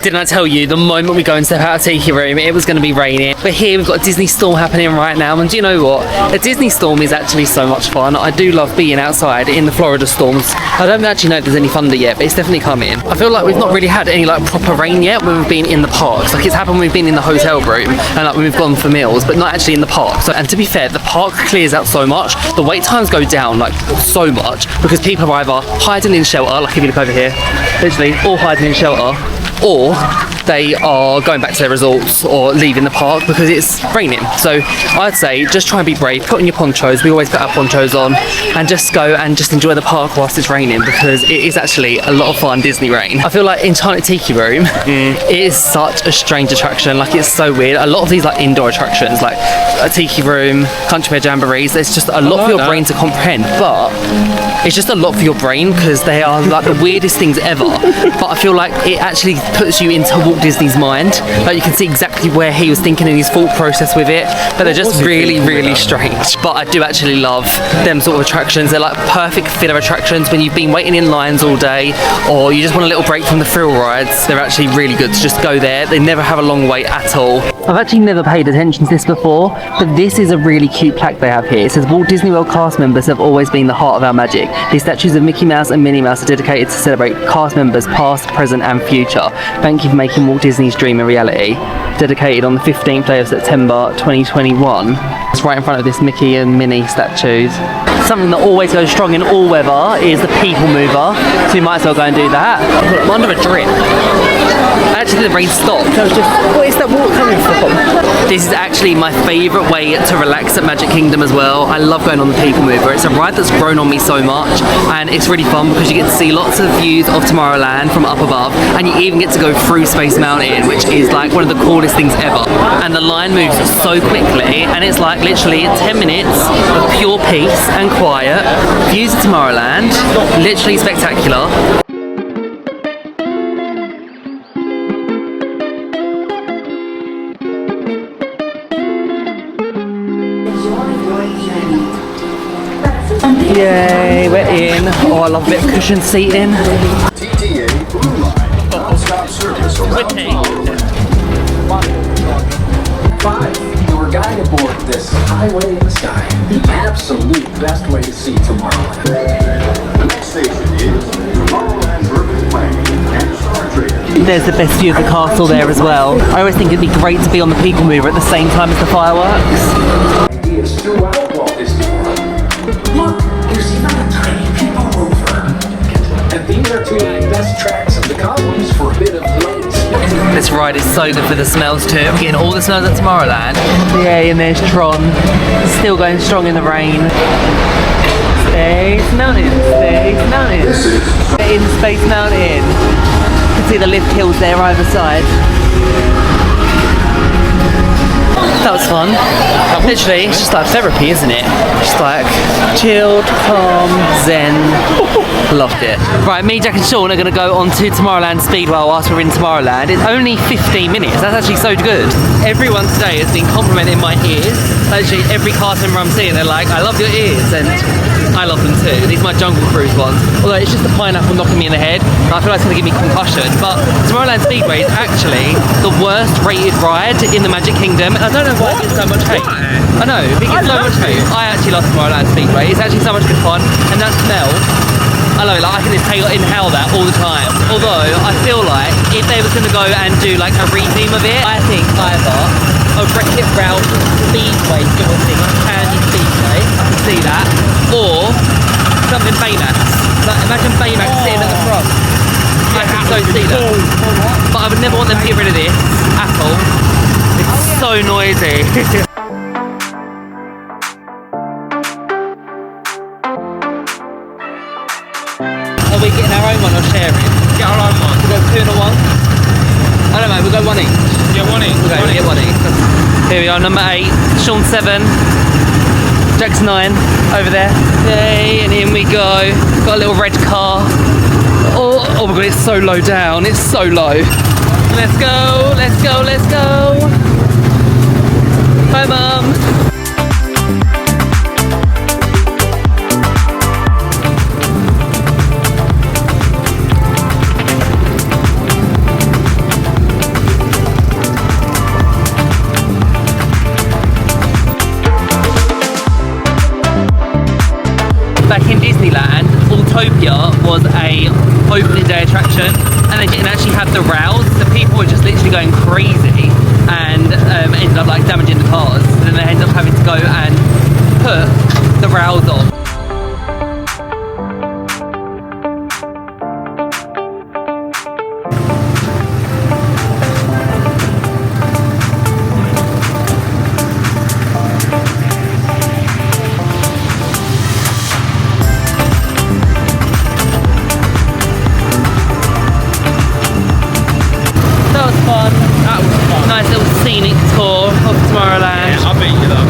Didn't I tell you the moment we go and step out of Tiki Room it was going to be raining? But here we've got a Disney storm happening right now, and do you know what? A Disney storm is actually so much fun. I do love being outside in the Florida storms. I don't actually know if there's any thunder yet, but it's definitely coming. I feel like we've not really had any like proper rain yet when we've been in the parks. Like it's happened when we've been in the hotel room and like when we've gone for meals, but not actually in the park. So, and to be fair, the park clears out so much, the wait times go down like so much because people are either hiding in shelter, like if you look over here, literally all hiding in shelter, or they are going back to their resorts or leaving the park because it's raining. So I'd say just try and be brave, put on your ponchos. We always put our ponchos on and just go and just enjoy the park whilst it's raining because it is actually a lot of fun, Disney rain. I feel like Enchanted Tiki Room is such a strange attraction. Like it's so weird. A lot of these like indoor attractions like a Tiki Room, Country Bear Jamborees, there's just a lot for your brain to comprehend, but it's just a lot for your brain because they are like the weirdest things ever. But I feel like it actually puts you into Walt Disney's mind. Like you can see exactly where he was thinking in his thought process with it, but they're just really, really strange. But I do actually love them sort of attractions. They're like perfect filler attractions when you've been waiting in lines all day or you just want a little break from the thrill rides. They're actually really good to just go there. They never have a long wait at all. I've actually never paid attention to this before, but this is a really cute plaque they have here. It says Walt Disney World cast members have always been the heart of our magic. These statues of Mickey Mouse and Minnie Mouse are dedicated to celebrate cast members past, present and future. Thank you for making Walt Disney's dream a reality. Dedicated on the 15th day of September 2021. It's right in front of this Mickey and Minnie statues. Something that always goes strong in all weather is the PeopleMover, so you might as well go and do that. I'm under a drip. actually the rain stopped. I was just, what is that water coming from? This is actually my favourite way to relax at Magic Kingdom as well. I love going on the PeopleMover. It's a ride that's grown on me so much, and it's really fun because you get to see lots of views of Tomorrowland from up above, and you even get to go through Space Mountain, which is like one of the coolest things ever. And the line moves so quickly, and it's like literally 10 minutes of pure peace and quiet. Views of Tomorrowland, literally spectacular. Yay, we're in. Oh, I love a bit of cushion seating. TTA stop service around 5. You were guided aboard this highway in the sky. The absolute best way to see Tomorrowland. The next station is Tomorrowland Urban Planning and Star Trader. There's the best view of the castle there as well. I always think it'd be great to be on the PeopleMover at the same time as the fireworks. Ideas throughout Walt Disney World. Look, there's even a tiny PeopleMover. And these are 2 of the best tracks of the columns for a bit of light. This ride is so good for the smells too. I'm getting all the smells at Tomorrowland. Yay, and there's Tron. Still going strong in the rain. Space Mountain, Space Mountain. In Space Mountain. You can see the lift hills there either side. That was fun. Literally, it's just like therapy, isn't it? Just like chilled, calm, zen. Loved it. Right, me, Jack and Sean are going to go on to Tomorrowland Speedway whilst we're in Tomorrowland. It's only 15 minutes. That's actually so good. Everyone today has been complimenting my ears. Actually, every cast member I'm seeing, they're like, I love your ears, and I love them too. These are my Jungle Cruise ones. Although it's just the pineapple knocking me in the head. I feel like it's going to give me concussion. But Tomorrowland Speedway is actually the worst rated ride in the Magic Kingdom. And I don't know why it gets so much hate. I know, it gets so much hate. I actually love Tomorrowland Speedway. It's actually so much good fun. And that smell, I love it, like I can just inhale that all the time. Although I feel like if they was going to go and do like a retheme of it, I think either a Wreck-It Ralph Speedway sort of thing, like Candy Speedway, I can see that, or something Baymax. Like imagine Baymax sitting at the front. I can so see that. But I would never want them to get rid of this at all. It's so noisy. Are we getting our own one or sharing? Get our own one. We'll go 2 and a 1? I don't know, we'll go 1 each. Yeah, 1 each. Okay, we'll get 1 each. Here we are, number 8, Sean 7, Jack's 9, over there. Yay, and in we go. Got a little red car. Oh my god, it's so low down, it's so low. Let's go, let's go, let's go. Bye, Mum. Back in Disneyland, Autopia was a opening day attraction, and they didn't actually have the rails, so people were just literally going crazy and ended up like damaging the cars. So then they ended up having to go and put the rails on. Nice little scenic tour of Tomorrowland. Yeah, I beat you though.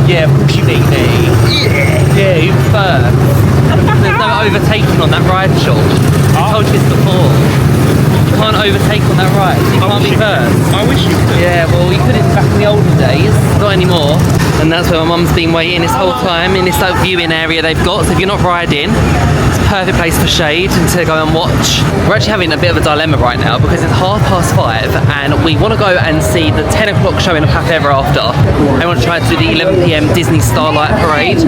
Yeah, of course you beat me. Yeah, you first. There's no overtaking on that ride, Sean. I told you this before. You can't overtake on that ride. You can't be first. I wish you could. Yeah, well, we could have back in the olden days. Not anymore. And that's where my mum's been waiting this whole time, in this like viewing area they've got. So if you're not riding, it's a perfect place for shade and to go and watch. We're actually having a bit of a dilemma right now because it's 5:30 and we want to go and see the 10 o'clock show in the Pack Ever After. I want to try to do the 11 PM Disney Starlight Parade.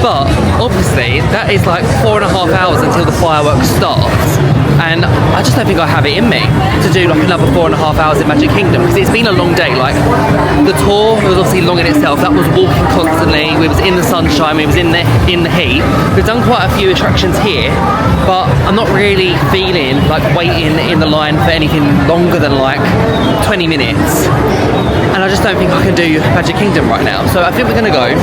But obviously that is like 4.5 hours until the fireworks starts. And I just don't think I have it in me to do like another 4.5 hours in Magic Kingdom, because it's been a long day. Like, the tour was obviously long in itself. That was walking constantly. We was in the sunshine. We was in the heat. We've done quite a few attractions here, but I'm not really feeling like waiting in the line for anything longer than like 20 minutes. And I just don't think I can do Magic Kingdom right now. So I think we're gonna go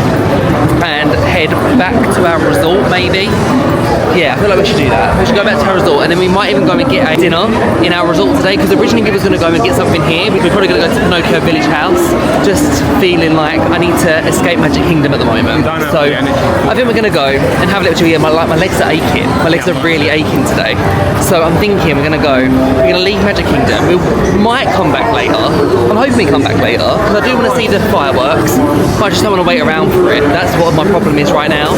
and head back to our resort, maybe. Yeah, I feel like we should do that. We should go back to our resort, and then we might even go and get a dinner in our resort today, because originally we was going to go and get something here. We're probably going to go to Pinocchio Village House. Just feeling like I need to escape Magic Kingdom at the moment. So I think we're going to go and have a little chill. Yeah, my legs are aching. My legs are really aching today. So I'm thinking we're going to go. We're going to leave Magic Kingdom. We might come back later. I'm hoping we come back later, because I do want to see the fireworks, but I just don't want to wait around for it. That's what my problem is right now.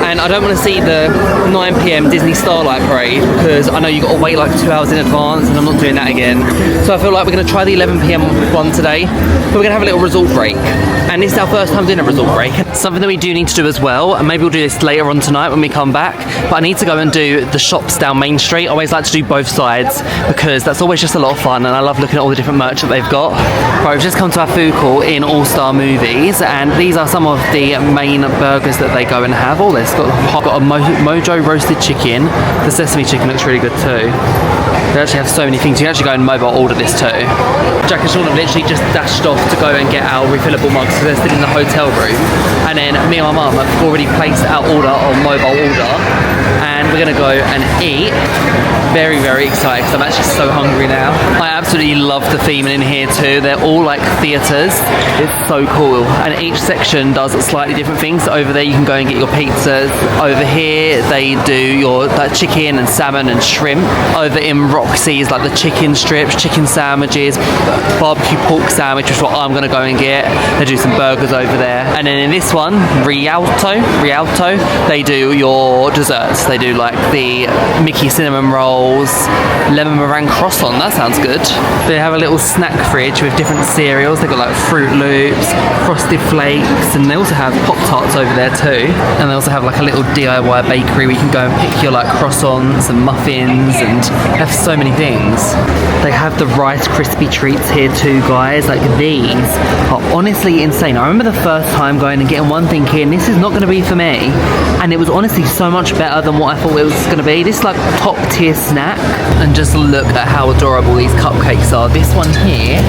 And I don't want to see the 9 p.m. Disney Starlight Parade, because I know you've got to wait like 2 hours in advance, and I'm not doing that again. So I feel like we're going to try the 11 p.m. one today, but we're going to have a little resort break. And this is our first time doing a resort break. Something that we do need to do as well, and maybe we'll do this later on tonight when we come back, but I need to go and do the shops down Main Street. I always like to do both sides, because that's always just a lot of fun, and I love looking at all the different merch that they've got. Right, we've just come to our food court in All Star Movies, and these are some of the main burgers that they go and have. Oh, they've got a Mojo roasted chicken. The sesame chicken looks really good too. They actually have so many things. You can actually go and mobile order this too. Jack and Sean have literally just dashed off to go and get our refillable mugs, because they're still in the hotel room. And then me and my mum have already placed our order on mobile order, and we're gonna go and eat. Very, very excited, because I'm actually so hungry now. I absolutely love the theming in here too. They're all like theatres. It's so cool, and each section does slightly different things. So over there you can go and get your pizzas. Over here they do your chicken and salmon and shrimp. Over in Roxy is like the chicken strips, chicken sandwiches, barbecue pork sandwich, which is what I'm gonna go and get. They do some burgers over there. And then in this one, Rialto, they do your desserts. They do like the Mickey cinnamon rolls, lemon meringue croissant. That sounds good. They have a little snack fridge with different cereals. They've got like Fruit Loops, Frosted Flakes, and they also have Pop-Tarts over there too. And they also have like a little DIY bakery where you can go and pick your like croissants and muffins, and have so many things. They have the Rice Krispie treats here too, guys. Like, these are honestly insane. I remember the first time going and getting one thinking, this is not going to be for me, and it was honestly so much better than what I thought it was going to be. This is like top tier snack, and just look at how adorable these cupcakes are. This one here,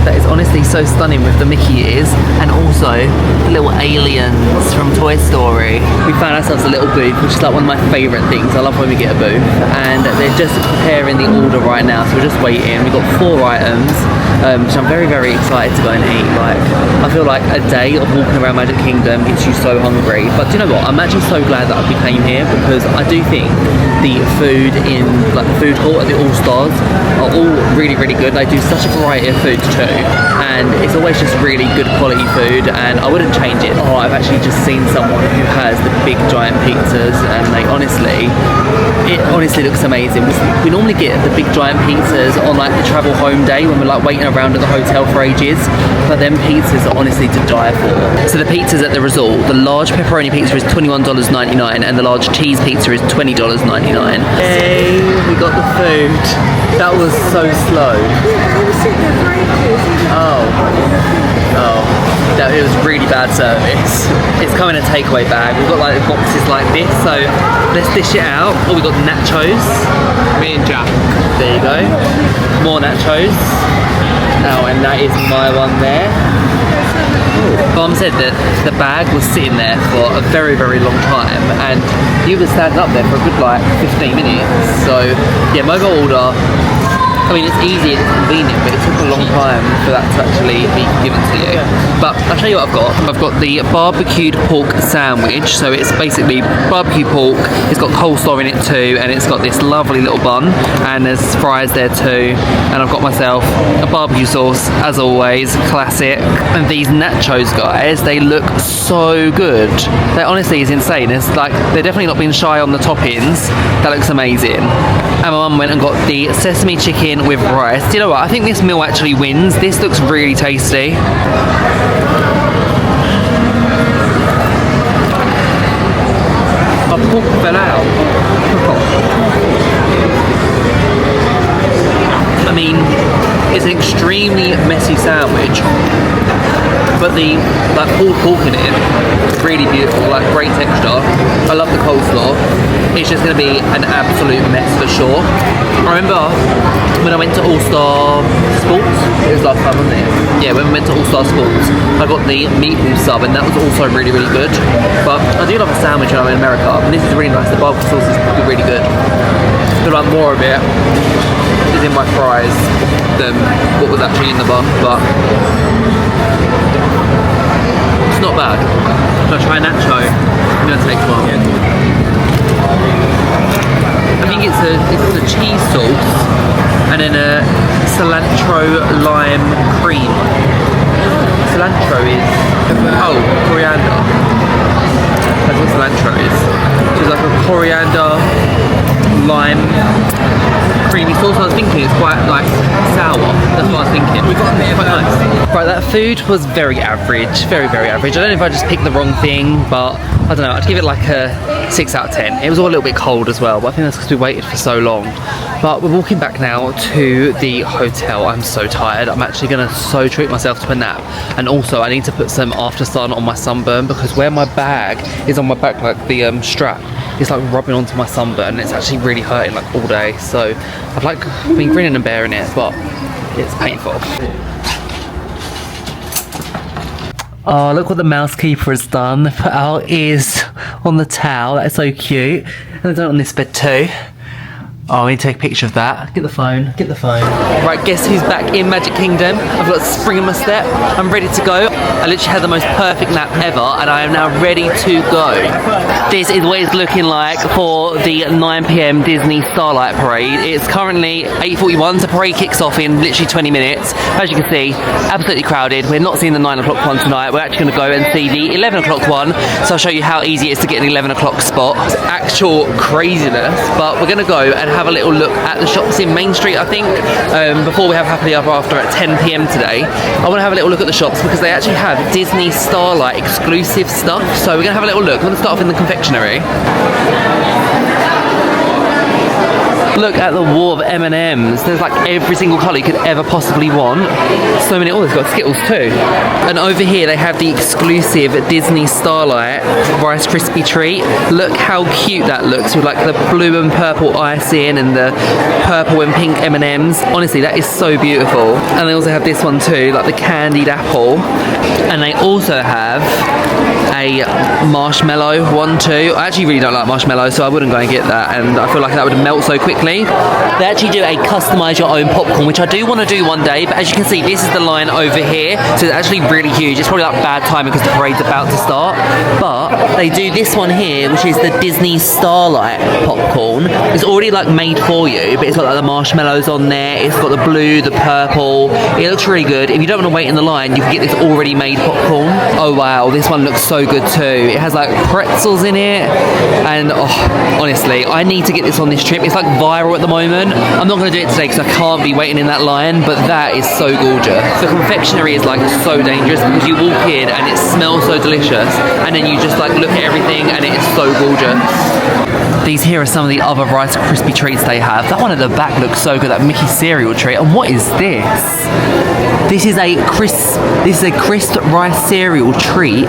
that is honestly so stunning with the Mickey ears, and also the little aliens from Toy Story. We found ourselves a little booth, which is like one of my favourite things. I love when we get a booth, and they're just preparing the order right now, so we're just waiting. We've got 4 items, which I'm very, very excited to go and eat. Like, I feel like a day of walking around Magic Kingdom gets you so hungry, but do you know what? I'm actually so glad that we came here, because I do think the food in like the food court at the All Stars are all really, really good. They do such a variety of foods too, and it's always just really good quality food, and I wouldn't change it. Oh, I've actually just seen someone who has the big giant pizzas, and it honestly looks amazing. We normally get the big giant pizzas on like the travel home day when we're like waiting around at the hotel for ages, but them pizzas are honestly to die for. So the pizzas at the resort, the large pepperoni pizza is $21.99, and the large cheese pizza is $20.99. Hey, we got the food. That was so slow. That it was really bad service. It's coming in a takeaway bag. We've got like boxes like this, so let's dish it out. Oh, we got nachos. Me and Jack. There you go. More nachos. Oh, and that is my one there. Mom said that the bag was sitting there for a very, very long time, and you were standing up there for a good like 15 minutes. So yeah, mobile order. I mean, it's easy and it's convenient, but it took a long time for that to actually be given to you. But I'll show you what I've got. I've got the barbecued pork sandwich. So it's basically barbecue pork. It's got coleslaw in it too, and it's got this lovely little bun, and there's fries there too. And I've got myself a barbecue sauce, as always, classic. And these nachos, guys, they look so good. They honestly is insane. It's like they're definitely not being shy on the toppings. That looks amazing. And my mum went and got the sesame chicken with rice. Do you know what? I think this meal actually wins. This looks really tasty. My pork fell out. I mean, it's an extremely messy sandwich, but the like pulled pork in it is really beautiful, like great texture. I love the coleslaw. It's just going to be an absolute mess for sure. I remember when I went to All-Star Sports, it was last time, wasn't it? Yeah, when we went to All-Star Sports, I got the meatball sub, and that was also really, really good. But I do love a sandwich when I'm in America, and this is really nice. The barbecue sauce is really good. I feel like more of it is in my fries than what was actually in the bun, but it's not bad. Should I try nacho? I'm going to take one. I think it's a cheese sauce and then a cilantro lime cream. Cilantro is coriander. That's what cilantro is. So it's like a coriander lime creamy sauce. I was thinking it's quite like sour. That's what I was thinking. Quite nice. Right, that food was very average, very, very average. I don't know if I just picked the wrong thing, but I don't know. I'd give it like a 6 out of 10. It was all a little bit cold as well, but I think that's because we waited for so long. But we're walking back now to the hotel. I'm so tired. I'm actually gonna so treat myself to a nap, and also I need to put some after sun on my sunburn, because where my bag is on my back, like the strap, it's like rubbing onto my sunburn, and it's actually really hurting like all day. So I've like been grinning and bearing it, but it's painful. Oh, look what the mousekeeper has done. They put our ears on the towel. That is so cute. And they've done it on this bed too. Oh, I need to take a picture of that. Get the phone, get the phone. Right, guess who's back in Magic Kingdom? I've got a spring in my step. I'm ready to go. I literally had the most perfect nap ever, and I am now ready to go. This is what it's looking like for the 9 PM Disney Starlight Parade. It's currently 8:41, so parade kicks off in literally 20 minutes. As you can see, absolutely crowded. We're not seeing the 9 o'clock one tonight. We're actually going to go and see the 11 o'clock one, so I'll show you how easy it is to get an 11 o'clock spot. It's actual craziness, but we're going to go and have a little look at the shops in Main Street, I think, before we have Happily Ever After at 10 PM today. I want to have a little look at the shops because they actually have Disney Starlight exclusive stuff. So we're going to have a little look. I'm going to start off in the confectionery. Look at the wall of M&Ms. There's like every single colour you could ever possibly want. So many. Oh, they've got Skittles too. And over here they have the exclusive Disney Starlight Rice Krispie treat. Look how cute that looks with like the blue and purple icing and the purple and pink M&Ms. Honestly, that is so beautiful. And they also have this one too, like the candied apple. And they also have a marshmallow one too. I actually really don't like marshmallow, so I wouldn't go and get that, and I feel like that would melt so quickly. They actually do a customise your own popcorn, which I do want to do one day, but as you can see, this is the line over here, so it's actually really huge. It's probably like bad timing because the parade's about to start, but they do this one here, which is the Disney Starlight popcorn. It's already like made for you, but it's got like the marshmallows on there, it's got the blue, the purple. It looks really good. If you don't want to wait in the line, you can get this already made popcorn. Oh wow, this one looks so good too. It has like pretzels in it, and oh, honestly, I need to get this on this trip. It's like viral at the moment. I'm not going to do it today because I can't be waiting in that line, but that is so gorgeous. The confectionery is like so dangerous because you walk in and it smells so delicious, and then you just like look at everything and it is so gorgeous. These here are some of the other Rice Krispie treats they have. That one at the back looks so good, that Mickey cereal treat. And what is this? This is a crisp rice cereal treat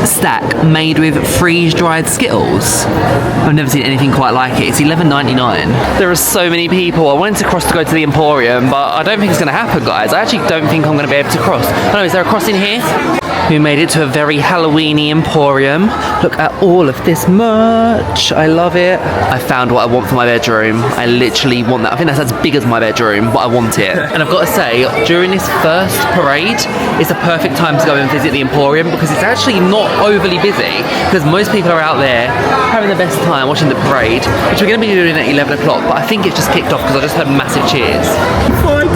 stack made with freeze-dried Skittles. I've never seen anything quite like it. It's $11.99. There are so many people. I wanted to cross to go to the Emporium, but I don't think it's going to happen, guys. I actually don't think I'm going to be able to cross. I don't know, is there a crossing here? We made it to a very Halloween-y Emporium. Look at all of this merch. I love it. I found what I want for my bedroom. I literally want that. I think that's as big as my bedroom, but I want it. And I've got to say, during this first parade, it's a perfect time to go and visit the Emporium because it's actually not overly busy because most people are out there having the best time watching the parade, which we're going to be doing at 11 o'clock, but I think it's just kicked off because I just heard massive cheers.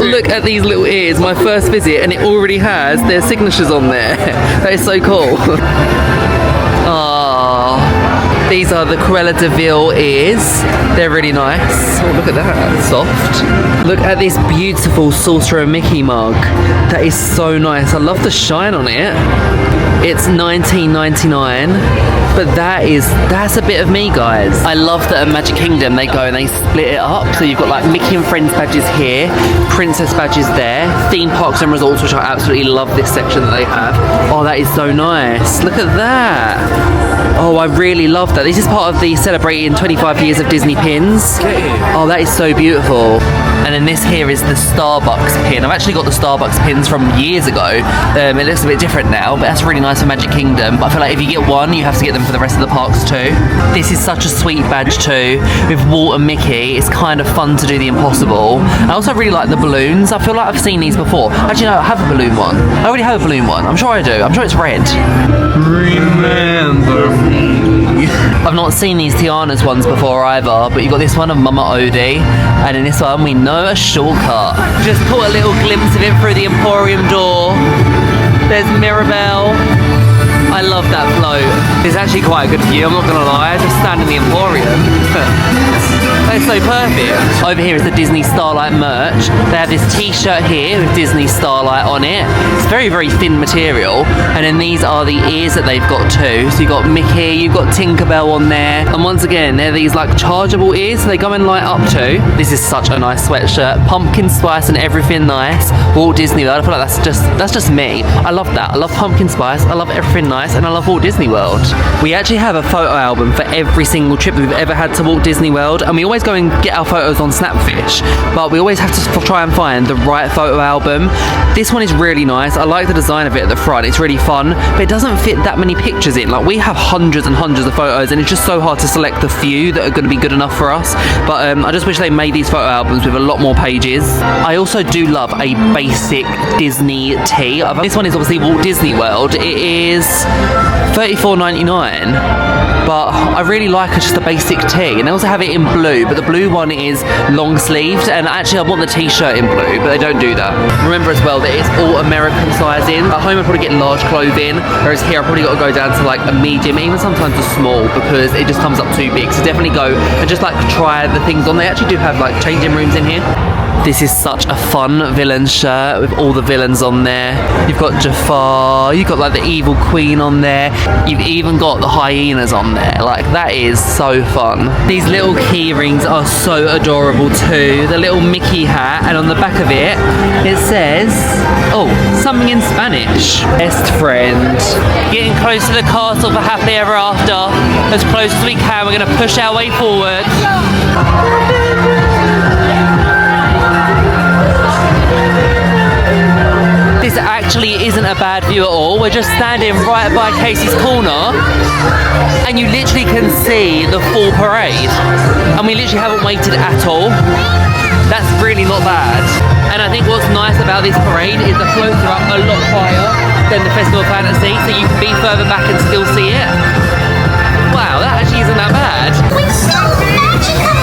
Look at these little ears. My first visit, and it already has their signatures on there. That is so cool. Ah, these are the Cruella de Vil ears. They're really nice. Oh, look at that. Soft. Look at this beautiful Sorcerer Mickey mug. That is so nice. I love the shine on it. It's $19.99, but that's a bit of me, guys. I love that at Magic Kingdom they go and they split it up. So you've got like Mickey and Friends badges here, Princess badges there, theme parks and resorts, which I absolutely love this section that they have. Oh, that is so nice. Look at that. Oh, I really love that. This is part of the celebrating 25 years of Disney pins. Oh, that is so beautiful. And then this here is the Starbucks pin. I've actually got the Starbucks pins from years ago. It looks a bit different now, but that's really nice for Magic Kingdom. But I feel like if you get one, you have to get them for the rest of the parks too. This is such a sweet badge too. With Walt and Mickey, it's kind of fun to do the impossible. I also really like the balloons. I feel like I've seen these before. Actually, no, I have a balloon one. I already have a balloon one. I'm sure I do. I'm sure it's red. Remember me. I've not seen these Tiana's ones before either, but you've got this one of Mama Olde, and in this one we know a shortcut. Just caught a little glimpse of it through the Emporium door. There's Mirabelle. I love that float. It's actually quite a good view, I'm not gonna lie. I just stand in the Emporium. That's so perfect. Over here is the Disney Starlight merch. They have this t-shirt here with Disney Starlight on it. It's very, very thin material. And then these are the ears that they've got too. So you've got Mickey, you've got Tinkerbell on there. And once again, they're these like chargeable ears, so they go and light up too. This is such a nice sweatshirt. Pumpkin spice and everything nice. Walt Disney World. I feel like that's just me. I love that. I love pumpkin spice. I love everything nice. And I love Walt Disney World. We actually have a photo album for every single trip we've ever had to Walt Disney World. And we always go and get our photos on Snapfish, but we always have to try and find the right photo album. This one is really nice. I like the design of it at the front. It's really fun, but it doesn't fit that many pictures in. Like, we have hundreds and hundreds of photos, and it's just so hard to select the few that are going to be good enough for us. But I just wish they made these photo albums with a lot more pages. I also do love a basic Disney tee. This one is obviously Walt Disney World. It is $34.99, but I really like just a basic tee. And they also have it in blue, but the blue one is long sleeved, and actually I want the t-shirt in blue, but they don't do that. Remember as well that it's all American sizing. At home I probably get large clothing, whereas here I probably got to go down to like a medium, even sometimes a small, because it just comes up too big. So definitely go and just like try the things on. They actually do have like changing rooms in here. This is such a fun villain shirt with all the villains on there. You've got Jafar, you've got like the evil queen on there. You've even got the hyenas on there. Like, that is so fun. These little key rings are so adorable too. The little Mickey hat, and on the back of it, it says, oh, something in Spanish. Best friend. Getting close to the castle for happily ever after. As close as we can, we're gonna push our way forward. This actually isn't a bad view at all. We're just standing right by Casey's corner, and you literally can see the full parade. And we literally haven't waited at all. That's really not bad. And I think what's nice about this parade is the floats are up a lot higher than the Festival of Fantasy, so you can be further back and still see it. Wow, that actually isn't that bad. We're so magical!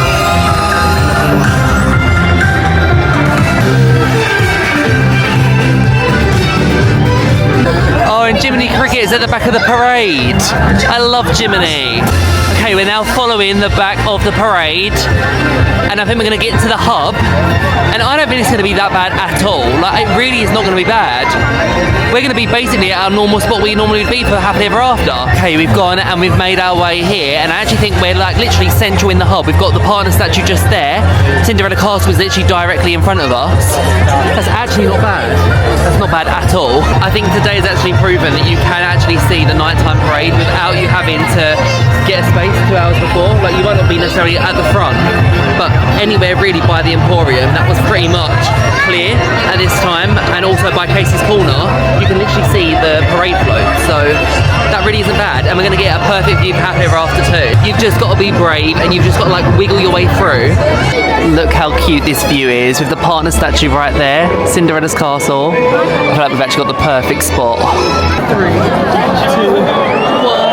Oh, and Jiminy Cricket is at the back of the parade. I love Jiminy. Okay, we're now following the back of the parade, and I think we're going to get to the hub, and I don't think it's going to be that bad at all. Like, it really is not going to be bad. We're going to be basically at our normal spot we normally would be for Happily Ever After. Okay, we've gone and we've made our way here, and I actually think we're like literally central in the hub. We've got the partner statue just there. Cinderella Castle is literally directly in front of us. That's actually not bad. That's not bad at all. I think today has actually proven that you can actually see the nighttime parade without you having to get a space 2 hours before. Like, you might not be necessarily at the front, but anywhere really by the Emporium, that was pretty much clear at this time. And also by Casey's corner, you can literally see the parade float. So that really isn't bad, and we're going to get a perfect view of Happy Ever After too. You've just got to be brave, and you've just got to like wiggle your way through. Look how cute this view is with the partner statue right there, Cinderella's castle. I feel like we've actually got the perfect spot. 3, 2, 1.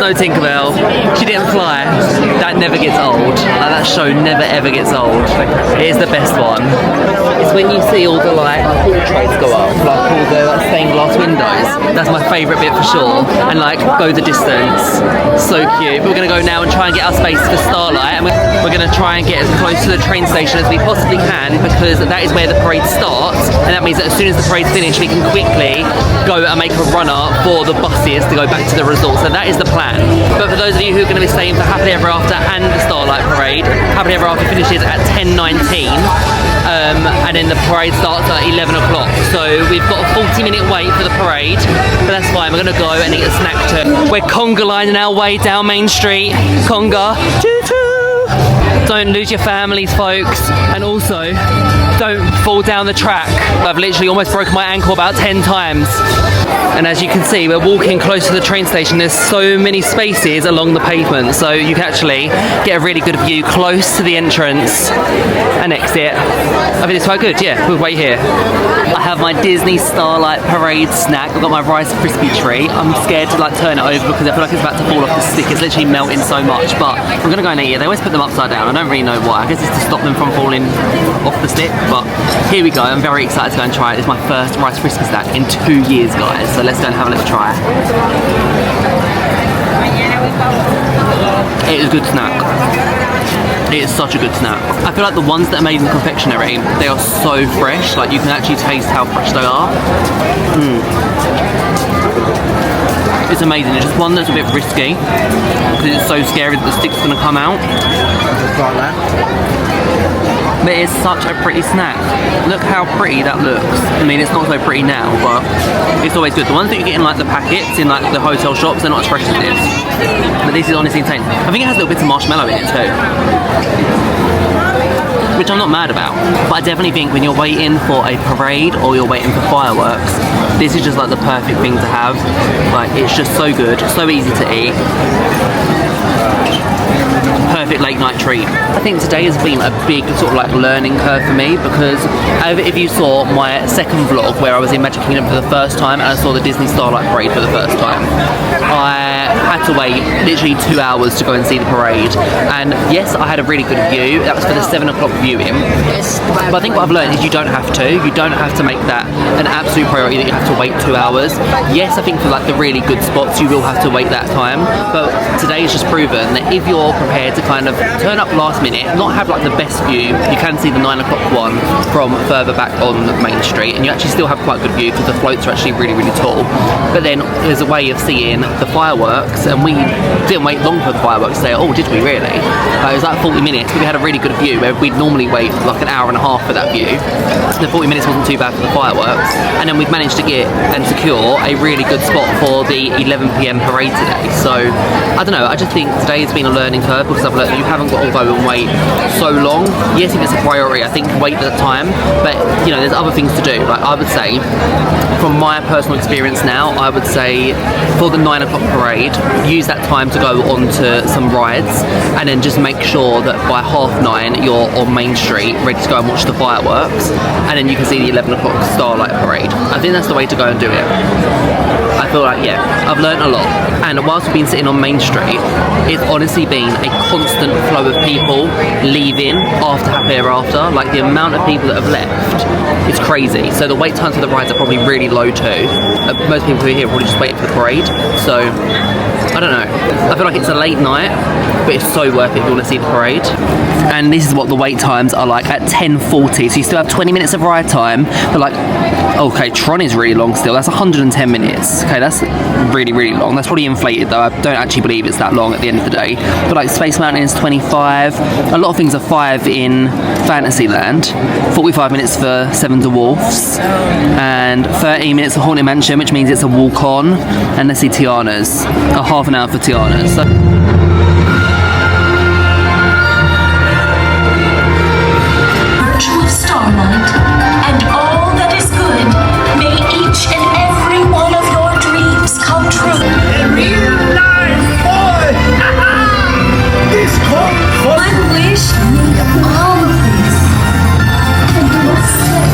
no Tinkerbell. She didn't fly. That never gets old. Like, that show never ever gets old. It is the best one. It's when you see all the like portraits go up, like all the like, stained glass windows. That's my favourite bit for sure. And like go the distance. So cute. But we're gonna go now and try and get our space for Starlight, and we're gonna try and get as close to the train station as we possibly can, because that is where the parade starts, and that means that as soon as the parade's finished, we can quickly go and make a runner for the buses to go back to the resort. So that is the plan. But for those of you who are going to be staying for Happily Ever After and the Starlight Parade, Happily Ever After finishes at 10:19, and then the parade starts at 11 o'clock. So we've got a 40-minute wait for the parade, but that's fine. We're going to go and eat a snack too. We're conga lining our way down Main Street. Conga. Don't lose your families, folks, and also don't fall down the track. I've literally almost broken my ankle about 10 times. And as you can see, we're walking close to the train station. There's so many spaces along the pavement, so you can actually get a really good view close to the entrance and exit. I think it's quite good, yeah, we'll wait here. I have my Disney Starlight Parade snack. I've got my Rice Krispie treat. I'm scared to like turn it over because I feel like it's about to fall off the stick. It's literally melting so much, but I'm gonna go and eat it. They always put them upside down. I don't really know why. I guess it's to stop them from falling off the stick, but here we go. I'm very excited to go and try it. It's my first Rice Krispie snack in 2 years, guys. So let's go and have a little try. It is a good snack. It is such a good snack. I feel like the ones that are made in confectionery, they are so fresh. Like you can actually taste how fresh they are. It's amazing. It's just one that's a bit risky because it's so scary that the stick's gonna come out. Like that. But it's such a pretty snack. Look how pretty that looks. I mean, it's not so pretty now, but it's always good. The ones that you get in like the packets in like the hotel shops, they're not as fresh as this. But this is honestly insane. I think it has little bits of marshmallow in it too, which I'm not mad about. But I definitely think when you're waiting for a parade or you're waiting for fireworks, this is just like the perfect thing to have. Like, it's just so good, so easy to eat. Perfect late night treat. I think today has been a big sort of like learning curve for me, because if you saw my second vlog where I was in Magic Kingdom for the first time and I saw the Disney Starlight Parade for the first time, I had to wait literally 2 hours to go and see the parade. And yes, I had a really good view. That was for the 7 o'clock viewing. But I think what I've learned is you don't have to. You don't have to make that an absolute priority that you have to wait 2 hours. Yes, I think for like the really good spots you will have to wait that time. But today has just proven that if you're prepared to kind of turn up last minute, not have like the best view, you can see the 9 o'clock one from further back on Main Street, and you actually still have quite a good view because the floats are actually really, really tall. But then there's a way of seeing the fireworks, and we didn't wait long for the fireworks today. Oh, did we really? It was like 40 minutes, but we had a really good view where we'd normally wait like an hour and a half for that view. The 40 minutes wasn't too bad for the fireworks, and then we've managed to get and secure a really good spot for the 11 PM parade today. So I don't know, I just think today has been a learning curve, because I've learned that you haven't got to go and wait so long. Yes, if it's a priority, I think wait that time, but you know, there's other things to do. Like I would say, from my personal experience now, I would say for the 9 o'clock parade, use that time to go onto some rides, and then just make sure that by 9:30 you're on Main Street ready to go and watch the fireworks, and then you can see the 11 o'clock Starlight Parade. I think that's the way to go and do it. I feel like, yeah, I've learned a lot. And whilst we've been sitting on Main Street, it's honestly been a constant flow of people leaving after Happy Ever After. Like, the amount of people that have left is crazy. So the wait times for the rides are probably really low too. Most people who are here are probably just waiting for the parade. So, I don't know. I feel like it's a late night, but it's so worth it if you want to see the parade. And this is what the wait times are like at 10:40. So you still have 20 minutes of ride time, but like, okay, Tron is really long still. That's 110 minutes. Okay, that's really, really long. That's probably inflated though. I don't actually believe it's that long at the end of the day. But like Space Mountain is 25. A lot of things are 5 in Fantasyland. 45 minutes for Seven Dwarfs. And 30 minutes for Haunted Mansion, which means it's a walk on. And let's see Tiana's. A half an hour for Tiana's. So Virtue of Starlight and all that is good, may each and every one of your dreams come true. In real life, boy! This call for I wish made all of this. And will set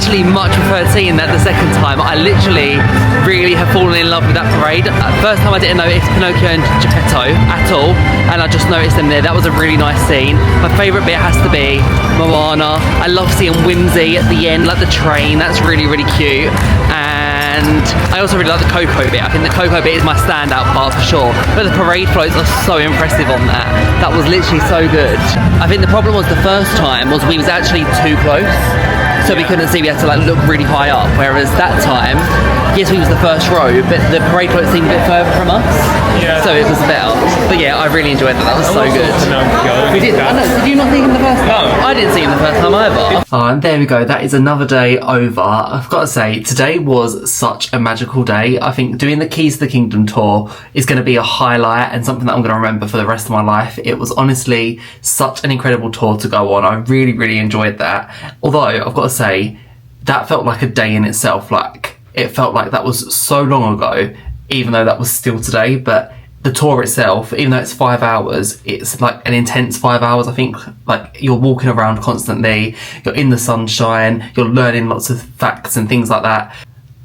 actually much preferred seeing that the second time. I literally really have fallen in love with that parade. First time I didn't notice Pinocchio and Geppetto at all, and I just noticed them there. That was a really nice scene. My favourite bit has to be Moana. I love seeing Whimsy at the end, like the train. That's really, really cute. And I also really like the Coco bit. I think the Coco bit is my standout part for sure. But the parade floats are so impressive on that. That was literally so good. I think the problem was the first time was we was actually too close. So we couldn't see, we had to like look really high up. Whereas that time, yes, we was the first row, but the parade float seemed a bit further from us. Yeah. So it was better. But yeah, I really enjoyed that. That was so good. We did. I know, did you not see him the first time? No. I didn't see him the first time either. Oh, and there we go. That is another day over. I've got to say, today was such a magical day. I think doing the Keys to the Kingdom tour is going to be a highlight and something that I'm going to remember for the rest of my life. It was honestly such an incredible tour to go on. I really, really enjoyed that. Although, I've got to say, that felt like a day in itself. Like, it felt like that was so long ago, even though that was still today. But the tour itself, even though it's 5 hours, it's like an intense 5 hours. I think like you're walking around constantly, you're in the sunshine, you're learning lots of facts and things like that.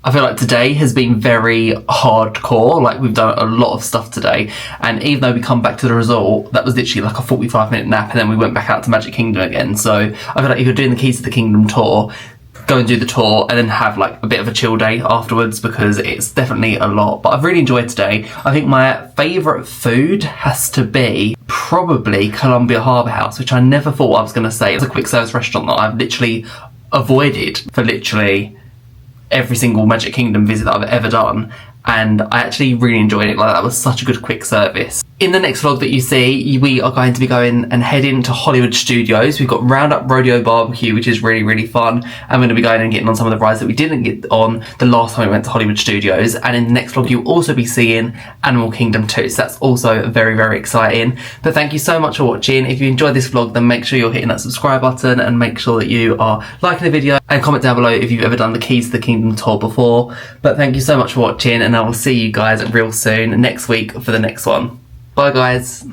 I feel like today has been very hardcore. Like, we've done a lot of stuff today, and even though we come back to the resort, that was literally like a 45-minute nap, and then we went back out to Magic Kingdom again. So I feel like if you're doing the Keys to the Kingdom tour, go and do the tour and then have like a bit of a chill day afterwards, because it's definitely a lot. But I've really enjoyed today. I think my favourite food has to be probably Columbia Harbour House, which I never thought I was going to say. It's a quick service restaurant that I've literally avoided for literally every single Magic Kingdom visit that I've ever done, and I actually really enjoyed it. Like, that was such a good quick service. In the next vlog that you see, we are going to be going and heading to Hollywood Studios. We've got Roundup Rodeo Barbecue, which is really, really fun. I'm going to be going and getting on some of the rides that we didn't get on the last time we went to Hollywood Studios. And in the next vlog, you'll also be seeing Animal Kingdom 2. So that's also very, very exciting. But thank you so much for watching. If you enjoyed this vlog, then make sure you're hitting that subscribe button and make sure that you are liking the video, and comment down below if you've ever done the Keys to the Kingdom tour before. But thank you so much for watching, and I will see you guys real soon next week for the next one. Bye guys.